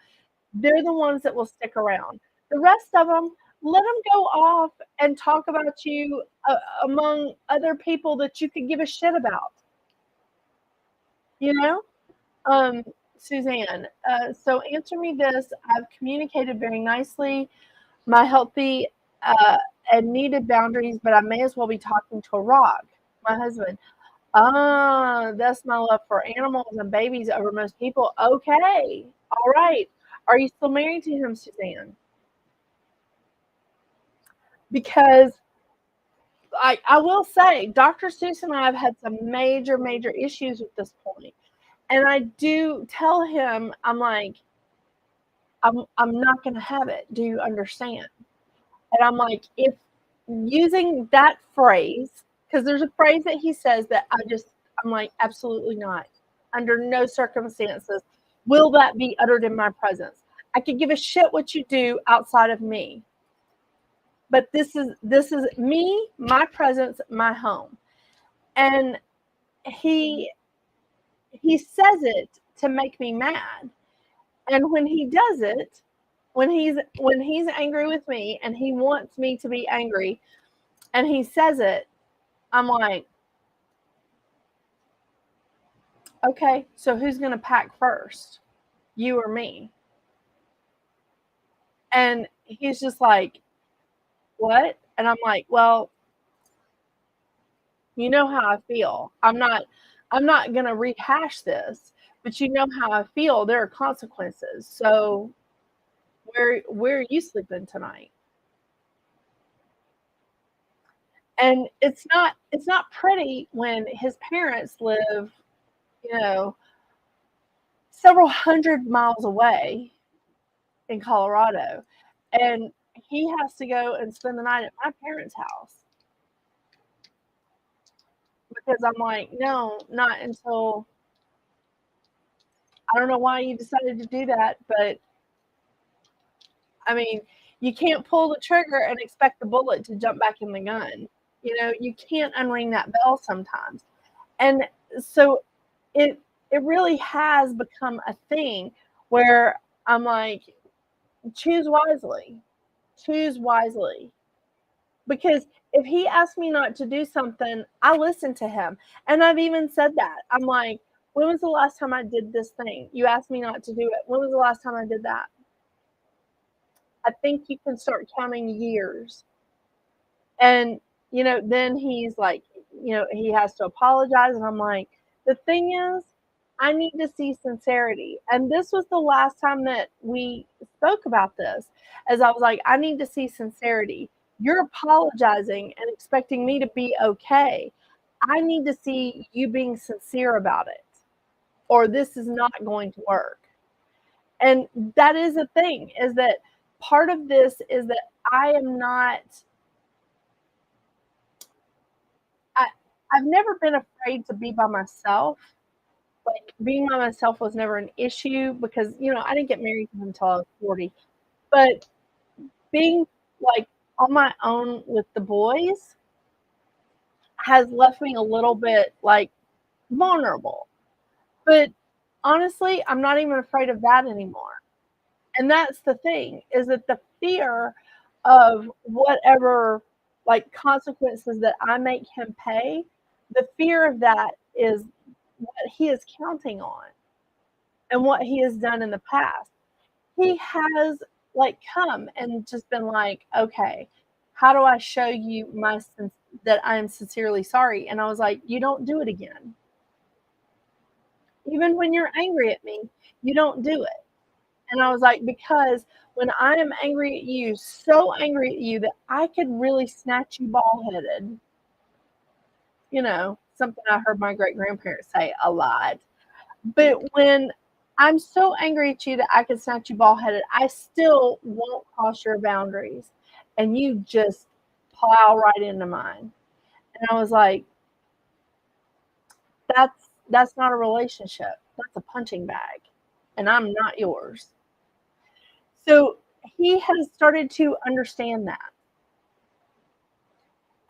they're the ones that will stick around. The rest of them, let them go off and talk about you among other people that you could give a shit about. Suzanne, so answer me this. I've communicated very nicely. My healthy and needed boundaries, but I may as well be talking to a rock. My husband. That's my love for animals and babies over most people. Okay. All right. Are you still married to him, Suzanne? Because I will say, Dr. Seuss and I have had some major, major issues with this point. And I do tell him, I'm like, I'm not going to have it. Do you understand? And I'm like, if using that phrase, because there's a phrase that he says that I'm like, absolutely not. Under no circumstances will that be uttered in my presence. I could give a shit what you do outside of me. But this is me, my presence, my home. And he says it to make me mad. And when he does it, when he's angry with me and he wants me to be angry and he says it, I'm like, okay, so who's going to pack first? You or me? And he's just like, what? And I'm like, well, you know how I feel. I'm not going to rehash this, but you know how I feel. There are consequences. So where are you sleeping tonight? And it's not pretty when his parents live, you know, several hundred miles away in Colorado, and he has to go and spend the night at my parents' house because I'm like, no, not until I don't know why you decided to do that, but I mean, you can't pull the trigger and expect the bullet to jump back in the gun. You can't unring that bell sometimes. And so it really has become a thing where I'm like, choose wisely. Choose wisely. Because if he asks me not to do something, I listen to him. And I've even said that. I'm like, when was the last time I did this thing? You asked me not to do it. When was the last time I did that? I think you can start counting years. And, then he's like, he has to apologize. And I'm like, the thing is, I need to see sincerity. And this was the last time that we spoke about this, as I was like, I need to see sincerity. You're apologizing and expecting me to be okay. I need to see you being sincere about it, or this is not going to work. And that is a thing, is that part of this is that I am not I I've never been afraid to be by myself. Like, being by myself was never an issue because, I didn't get married until I was 40. But being, like, on my own with the boys has left me a little bit, like, vulnerable. But honestly, I'm not even afraid of that anymore. And that's the thing, is that the fear of whatever, like, consequences that I make him pay, the fear of that is what he is counting on and what he has done in the past. He has, like, come and just been like, okay, how do I show you that I am sincerely sorry? And I was like, you don't do it again. Even when you're angry at me, you don't do it. And I was like, because when I am angry at you, so angry at you that I could really snatch you bald headed, something I heard my great grandparents say a lot. But when I'm so angry at you that I could snatch you bald headed, I still won't cross your boundaries. And you just plow right into mine. And I was like, that's not a relationship. That's a punching bag. And I'm not yours. So he has started to understand that.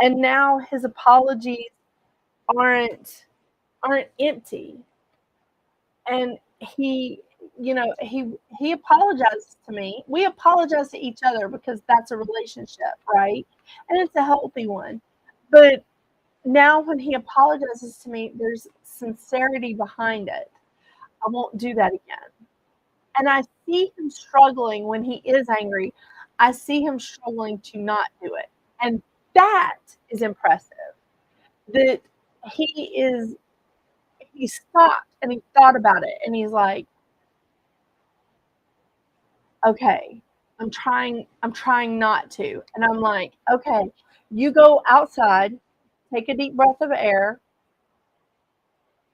And now his apologies aren't empty. And he apologizes to me. We apologize to each other because that's a relationship, right? And it's a healthy one. But now when he apologizes to me, there's sincerity behind it. I won't do that again. And I see him struggling when he is angry. I see him struggling to not do it. And that is impressive. That he stopped and he thought about it and he's like, okay, I'm trying not to. And I'm like, okay, you go outside, take a deep breath of air,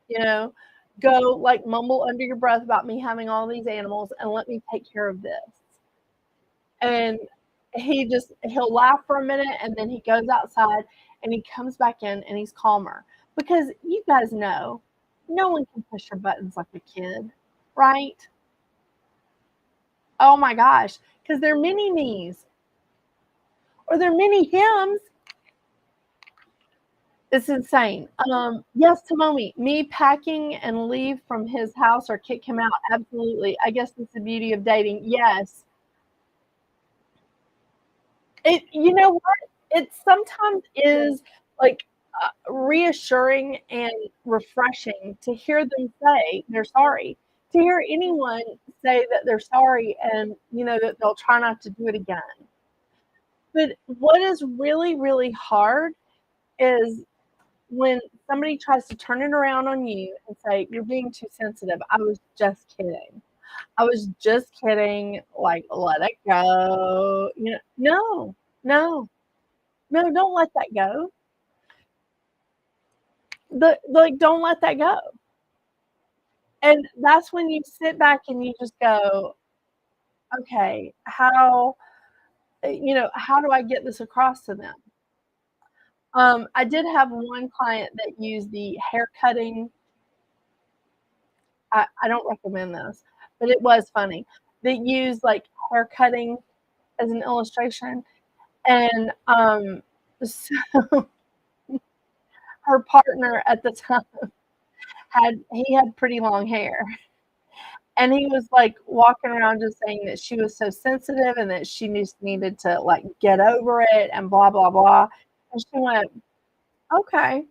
you know, go like mumble under your breath about me having all these animals and let me take care of this. And he'll laugh for a minute and then he goes outside and he comes back in and he's calmer. Because you guys know, no one can push your buttons like a kid, right? Oh my gosh, because they're mini me's or they're mini hims. It's insane. Yes, Tomomi, me packing and leave from his house or kick him out. Absolutely. I guess that's the beauty of dating. Yes. You know what? It sometimes is like reassuring and refreshing to hear them say they're sorry. To hear anyone say that they're sorry and that they'll try not to do it again. But what is really, really hard is when somebody tries to turn it around on you and say, you're being too sensitive. I was just kidding. I was just kidding. Like, let it go. No, no, no, don't let that go. Don't let that go. And that's when you sit back and you just go, okay, how do I get this across to them? I did have one client that used the hair cutting. I don't recommend this, but it was funny. They used like hair cutting as an illustration. And so her partner at the time had pretty long hair. And he was like walking around just saying that she was so sensitive and that she just needed to like get over it and blah, blah, blah. And she went, okay,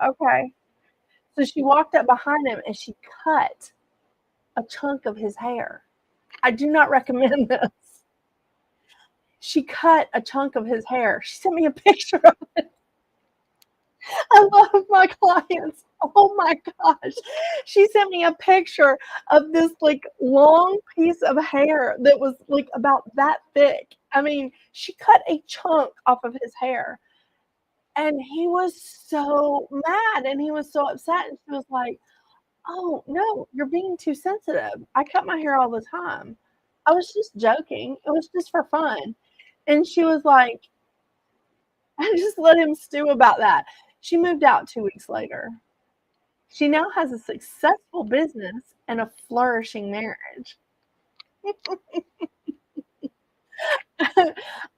okay. So she walked up behind him and she cut a chunk of his hair. I do not recommend this. She cut a chunk of his hair. She sent me a picture of it. I love my clients. Oh my gosh. She sent me a picture of this like long piece of hair that was like about that thick. I mean, she cut a chunk off of his hair. And he was so mad and he was so upset. And she was like, oh, no, you're being too sensitive. I cut my hair all the time. I was just joking. It was just for fun. And she was like, I just let him stew about that. She moved out 2 weeks later. She now has a successful business and a flourishing marriage.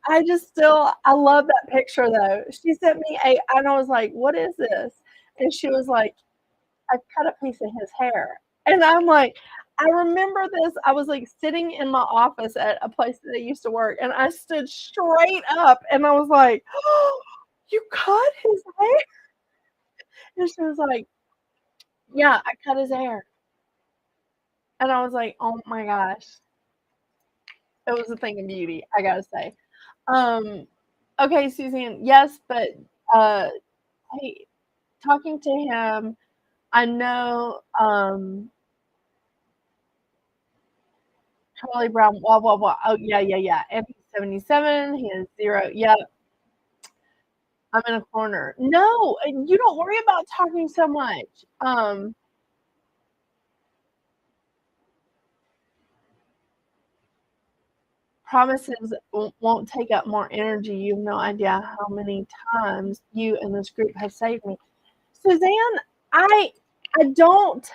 I love that picture though. She sent me and I was like, what is this? And she was like, I cut a piece of his hair. And I'm like, I remember this. I was like sitting in my office at a place that I used to work, and I stood straight up and I was like, oh, you cut his hair? And she was like, yeah, I cut his hair. And I was like, oh my gosh. It was a thing of beauty, I gotta say. Okay, Suzanne, yes, but hey, talking to him, I know Charlie Brown, blah, blah, blah. Oh, yeah, yeah, yeah. And he's 77. He has 0. Yep. I'm in a corner. No, you don't worry about talking so much. Promises won't take up more energy. You have no idea how many times you and this group have saved me. Suzanne, I don't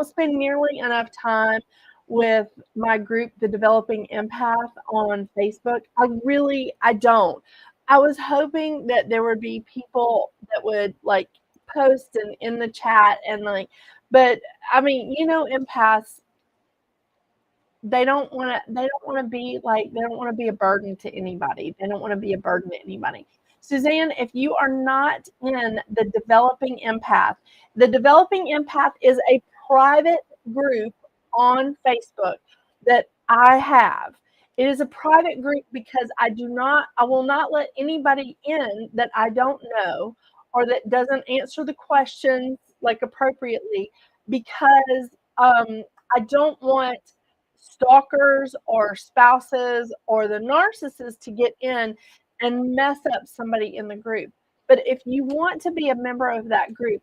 spend nearly enough time with my group, the Developing Empath, on Facebook. I don't. I was hoping that there would be people that would like post and in the chat and like, but I mean, empaths, they don't want to be a burden to anybody. They don't want to be a burden to anybody. Suzanne, if you are not in the Developing Empath is a private group on Facebook that I have. It is a private group because I will not let anybody in that I don't know or that doesn't answer the questions like appropriately, because I don't want stalkers or spouses or the narcissist to get in and mess up somebody in the group. But if you want to be a member of that group,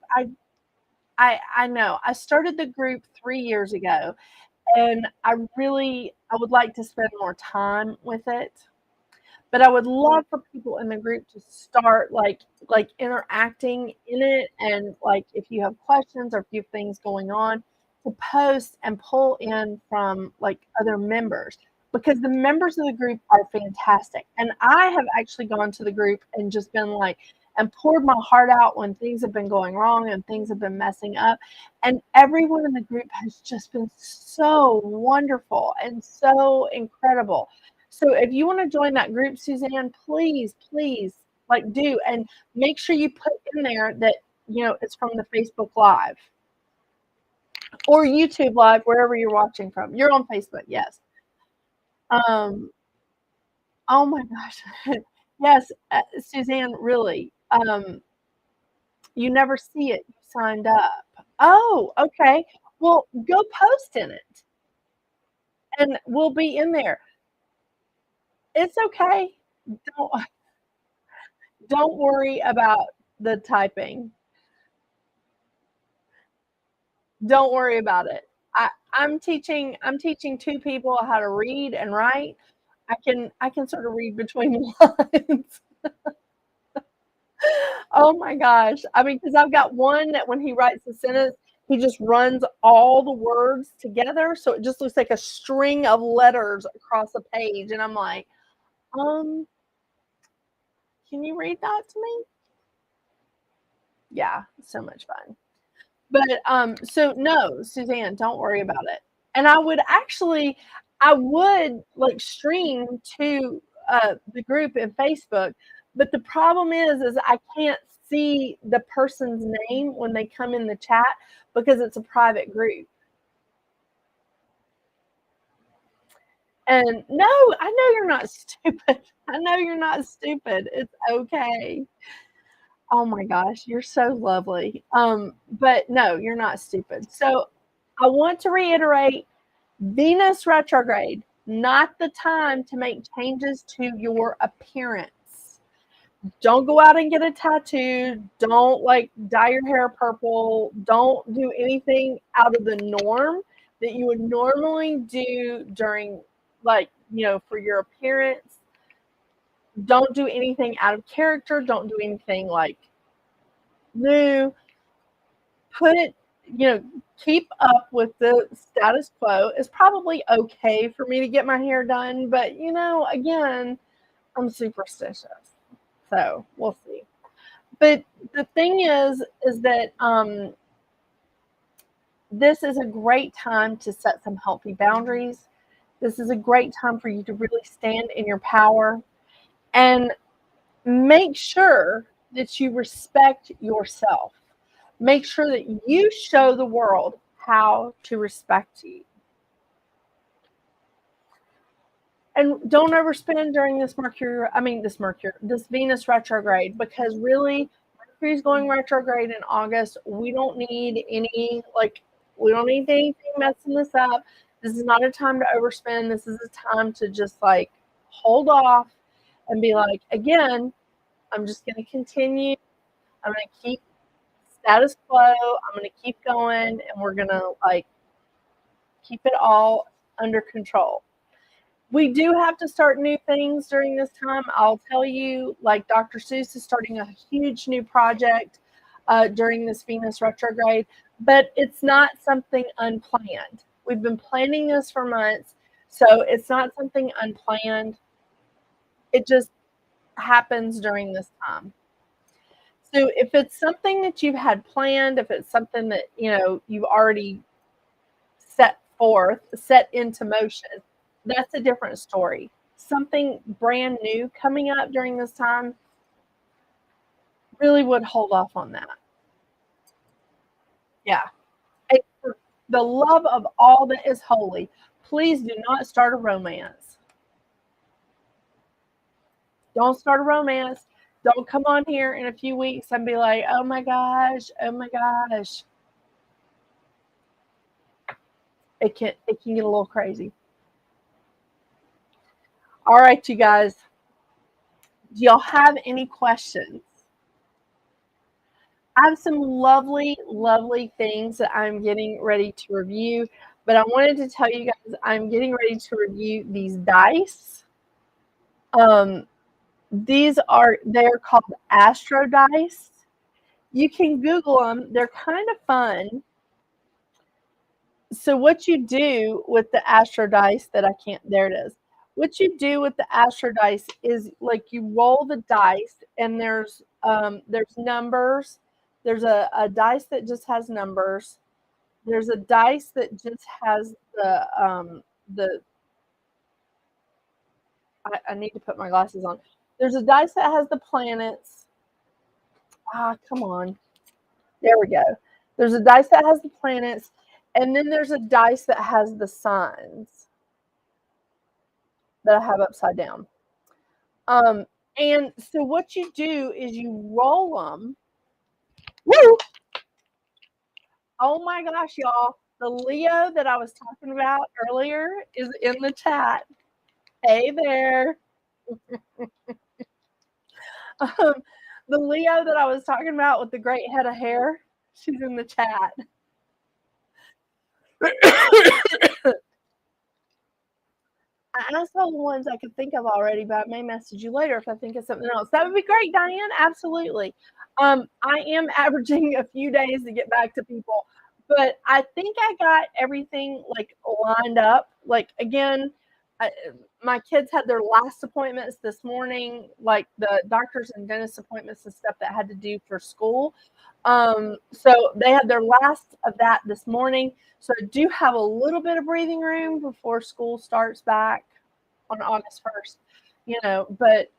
I know I started the group 3 years ago, and I would like to spend more time with it. But I would love for people in the group to start like interacting in it, and like if you have questions or if you have things going on, to post and pull in from like other members, because the members of the group are fantastic. And I have actually gone to the group and just been like, and poured my heart out when things have been going wrong and things have been messing up. And everyone in the group has just been so wonderful and so incredible. So if you want to join that group, Suzanne, please, please, like, do, and make sure you put in there that, it's from the Facebook Live or YouTube Live, wherever you're watching from. You're on Facebook, yes. Oh my gosh. Yes, Suzanne, really. You never see it. You signed up. Oh, okay. Well, go post in it and we'll be in there. It's okay. Don't don't worry about the typing. Don't worry about it. I'm teaching two people how to read and write. I can sort of read between the lines. Oh my gosh. I mean, because I've got one that when he writes a sentence, he just runs all the words together. So it just looks like a string of letters across a page. And I'm like, um, can you read that to me? Yeah, so much fun. But so no, Suzanne, don't worry about it. And I would like stream to the group in Facebook, but the problem is I can't see the person's name when they come in the chat because it's a private group. And no, I know you're not stupid. I know you're not stupid. It's okay. Oh my gosh, you're so lovely. But no, you're not stupid. So I want to reiterate, Venus retrograde, not the time to make changes to your appearance. Don't go out and get a tattoo. Don't like dye your hair purple. Don't do anything out of the norm that you would normally do during, like, for your appearance. Don't do anything out of character. Don't do anything like new. Put it, keep up with the status quo. It's probably okay for me to get my hair done, but again, I'm superstitious. So we'll see. But the thing is that this is a great time to set some healthy boundaries. This is a great time for you to really stand in your power and make sure that you respect yourself. Make sure that you show the world how to respect you. And don't overspend during this Venus retrograde, because really, Mercury's going retrograde in August. We don't need anything messing this up. This is not a time to overspend. This is a time to just like hold off and be like, again, I'm just going to continue. I'm going to keep status quo. I'm going to keep going, and we're going to like keep it all under control. We do have to start new things during this time. I'll tell you, like Dr. Seuss is starting a huge new project during this Venus retrograde, but it's not something unplanned. We've been planning this for months, so it's not something unplanned. It just happens during this time. So if it's something that you've had planned, if it's something that you've already set into motion, that's a different story. Something brand new coming up during this time, really would hold off on that. Yeah. And for the love of all that is holy, please do not start a romance. Don't start a romance. Don't come on here in a few weeks and be like, oh my gosh, oh my gosh. It can get a little crazy. All right, you guys. Do y'all have any questions? I have some lovely, lovely things that I'm getting ready to review, but I wanted to tell you guys I'm getting ready to review these dice. They're called Astro dice. You can Google them. They're kind of fun. So what you do with the Astro dice there it is. What you do with the Astro dice is like you roll the dice and there's numbers. There's a dice that just has numbers. There's a dice that just has I need to put my glasses on. There's a dice that has the planets. Come on. There we go. There's a dice that has the planets, and then there's a dice that has the signs that I have upside down. And so what you do is you roll them. Woo! Oh my gosh, y'all. The Leo that I was talking about earlier is in the chat. Hey there. The Leo that I was talking about with the great head of hair, she's in the chat. I asked all the ones I could think of already, but I may message you later if I think of something else. That would be great, Diane. Absolutely. I am averaging a few days to get back to people, but I think I got everything like lined up. Like again, my kids had their last appointments this morning, like the doctors and dentist appointments and stuff that had to do for school. So they had their last of that this morning. So I do have a little bit of breathing room before school starts back on August 1st, but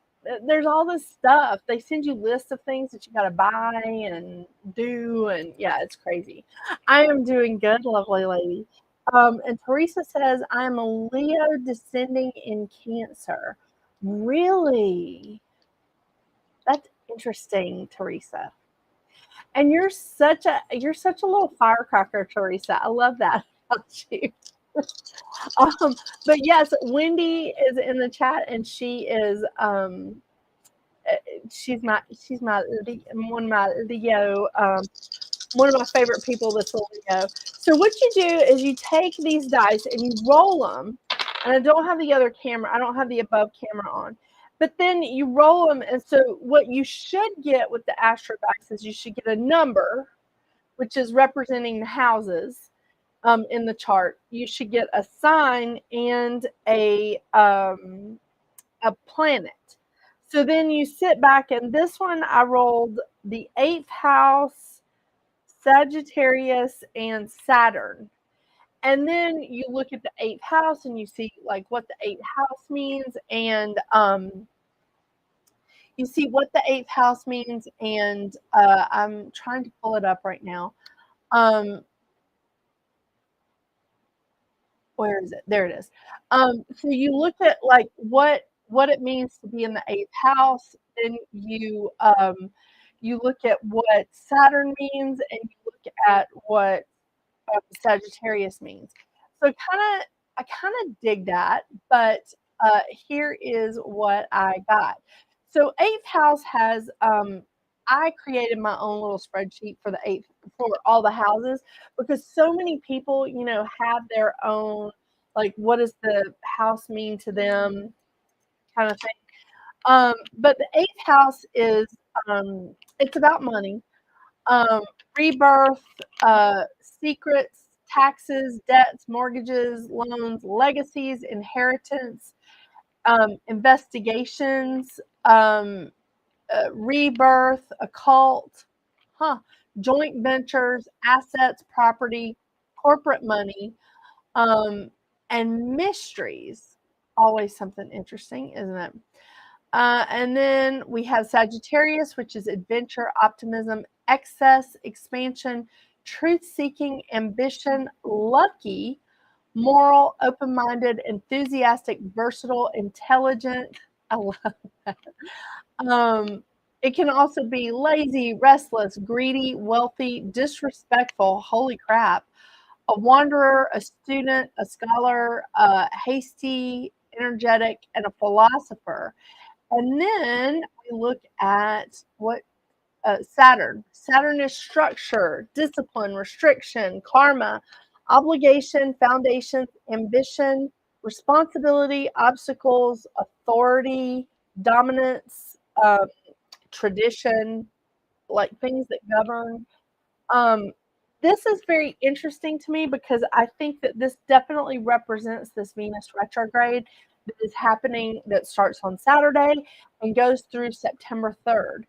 there's all this stuff. They send you lists of things that you got to buy and do. And yeah, it's crazy. I am doing good, lovely lady. And Teresa says, I'm a Leo descending in Cancer. Really? That's interesting, Teresa. And you're such a little firecracker, Teresa. I love that about you. But yes, Wendy is in the chat, and she's one of my Leo, one of my favorite people that's a Leo. So what you do is you take these dice and you roll them. And I don't have the other camera. I don't have the above camera on. But then you roll them, and so what you should get with the Astro dice is you should get a number, which is representing the houses in the chart. You should get a sign and a planet. So then you sit back, and this one I rolled the 8th house, Sagittarius, and Saturn. And then you look at the 8th house and you see like what the 8th house means, and you see what the 8th house means, and I'm trying to pull it up right now. Where is it? There it is. So you look at like what it means to be in the 8th house, then you look at what Saturn means, and you look at what Sagittarius means. So I kind of dig that, but here is what I got. So 8th house has I created my own little spreadsheet for for all the houses, because so many people, have their own, like, what does the house mean to them kind of thing. But the 8th house is it's about money, rebirth, secrets, taxes, debts, mortgages, loans, legacies, inheritance, investigations, rebirth, occult, joint ventures, assets, property, corporate money, and mysteries. Always something interesting, isn't it? And then we have Sagittarius, which is adventure, optimism, excess, expansion, truth-seeking, ambition, lucky, moral, open-minded, enthusiastic, versatile, intelligent. I love that. It can also be lazy, restless, greedy, wealthy, disrespectful. Holy crap. A wanderer, a student, a scholar, hasty, energetic, and a philosopher. And then we look at what Saturn. Saturn is structure, discipline, restriction, karma, obligation, foundations, ambition, responsibility, obstacles, authority, dominance, tradition, like things that govern. Um, this is very interesting to me because I think that this definitely represents this Venus retrograde that is happening, that starts on Saturday and goes through September 3rd.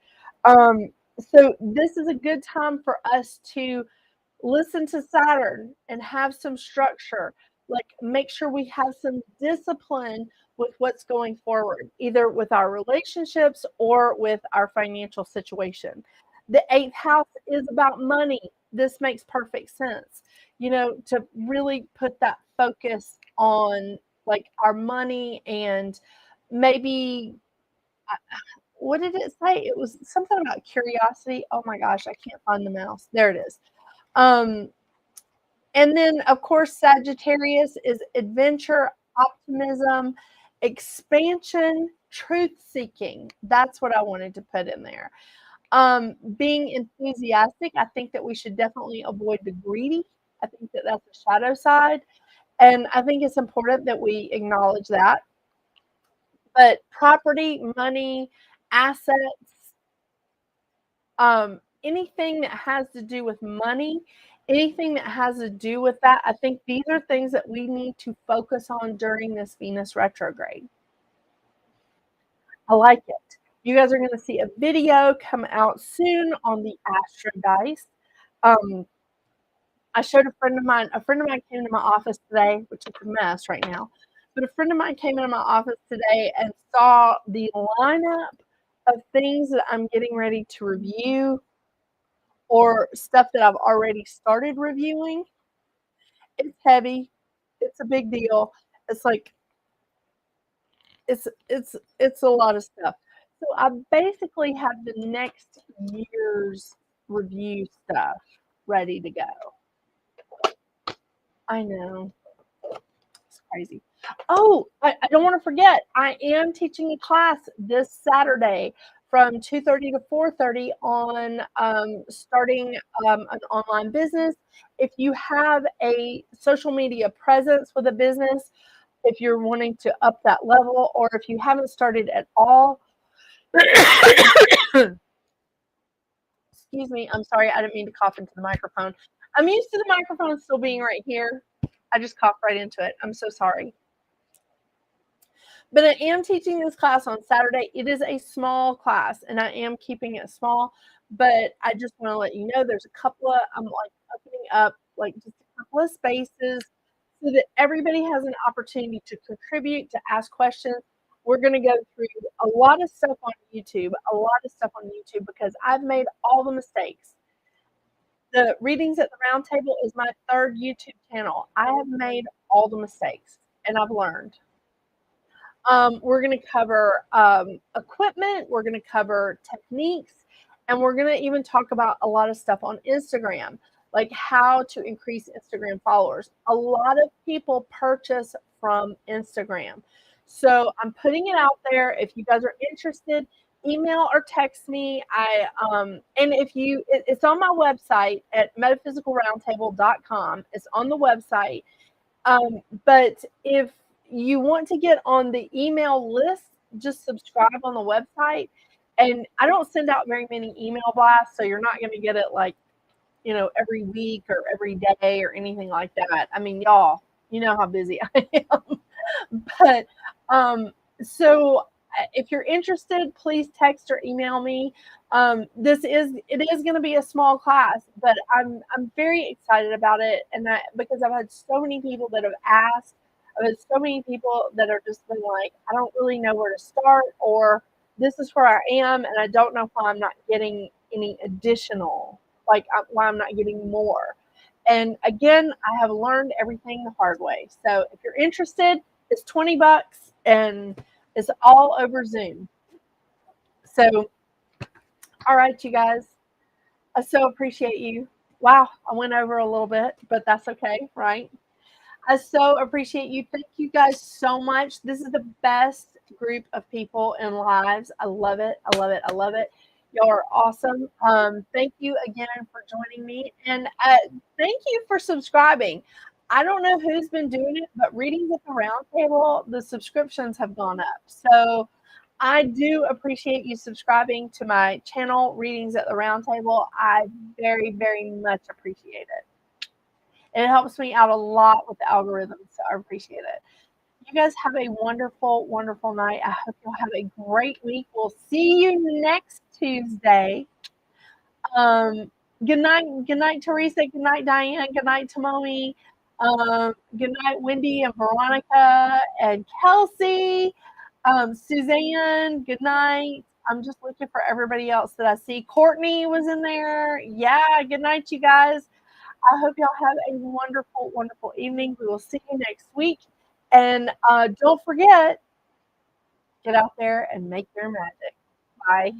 So this is a good time for us to listen to Saturn and have some structure. Like, make sure we have some discipline with what's going forward, either with our relationships or with our financial situation. The eighth house is about money. This makes perfect sense, to really put that focus on like our money. And maybe, what did it say? It was something about curiosity. Oh my gosh, I can't find the mouse. There it is. Um, and then, of course, Sagittarius is adventure, optimism, expansion, truth seeking. That's what I wanted to put in there. Being enthusiastic, I think that we should definitely avoid the greedy. I think that that's the shadow side. And I think it's important that we acknowledge that. But property, money, assets, anything that has to do with money, anything that has to do with that, I think these are things that we need to focus on during this Venus retrograde. I like it. You guys are going to see a video come out soon on the Astro Dice. I showed a friend of mine came to my office today, which is a mess right now. But a friend of mine came into my office today and saw the lineup of things that I'm getting ready to review or stuff that I've already started reviewing. It's heavy. It's a big deal. It's like it's a lot of stuff. So I basically have the next year's review stuff ready to go. I know. It's crazy. Oh, I don't want to forget. I am teaching a class this Saturday from 2:30 to 4:30 on starting an online business. If you have a social media presence with a business, if you're wanting to up that level, or if you haven't started at all, excuse me, I'm sorry, I didn't mean to cough into the microphone. I'm used to the microphone still being right here. I just coughed right into it. I'm so sorry. But I am teaching this class on Saturday. It is a small class, and I am keeping it small. But I just want to let you know there's a couple of, I'm like opening up like just a couple of spaces so that everybody has an opportunity to contribute, to ask questions. We're going to go through a lot of stuff on YouTube, because I've made all the mistakes. The Readings at the Round Table is my third YouTube channel. I have made all the mistakes, and I've learned. We're going to cover equipment, we're going to cover techniques, and we're going to even talk about a lot of stuff on Instagram, like how to increase Instagram followers. A lot of people purchase from Instagram. So I'm putting it out there. If you guys are interested, email or text me. And if you, it's on my website at metaphysicalroundtable.com. It's on the website. But if you want to get on the email list, just subscribe on the website. And I don't send out very many email blasts, so you're not going to get it like, every week or every day or anything like that. I mean, y'all, you know how busy I am. But so if you're interested, please text or email me. It is going to be a small class, but I'm very excited about it, and because I've had so many people that have asked. I've had so many people that are just been like, I don't really know where to start, or this is where I am, and I don't know why I'm not getting any additional, why I'm not getting more. And again, I have learned everything the hard way. So if you're interested, it's $20, and It's all over Zoom. So, all right, you guys. I so appreciate you. Wow, I went over a little bit, but that's okay, right? I so appreciate you. Thank you guys so much. This is the best group of people in lives. I love it. I love it. I love it. Y'all are awesome. Thank you again for joining me. And thank you for subscribing. I don't know who's been doing it, but readings at the round table, the subscriptions have gone up. So I do appreciate you subscribing to my channel, Readings at the Round Table. I very, very much appreciate it. It helps me out a lot with the algorithm, so I appreciate it. You guys have a wonderful, wonderful night. I hope you'll have a great week. We'll see you next Tuesday. Good night, Teresa. Good night, Diane. Good night, Timoni. Good night, Wendy and Veronica and Kelsey. Suzanne, good night. I'm just looking for everybody else that I see. Courtney was in there. Yeah, good night, you guys. I hope y'all have a wonderful, wonderful evening. We will see you next week. And don't forget, get out there and make your magic. Bye.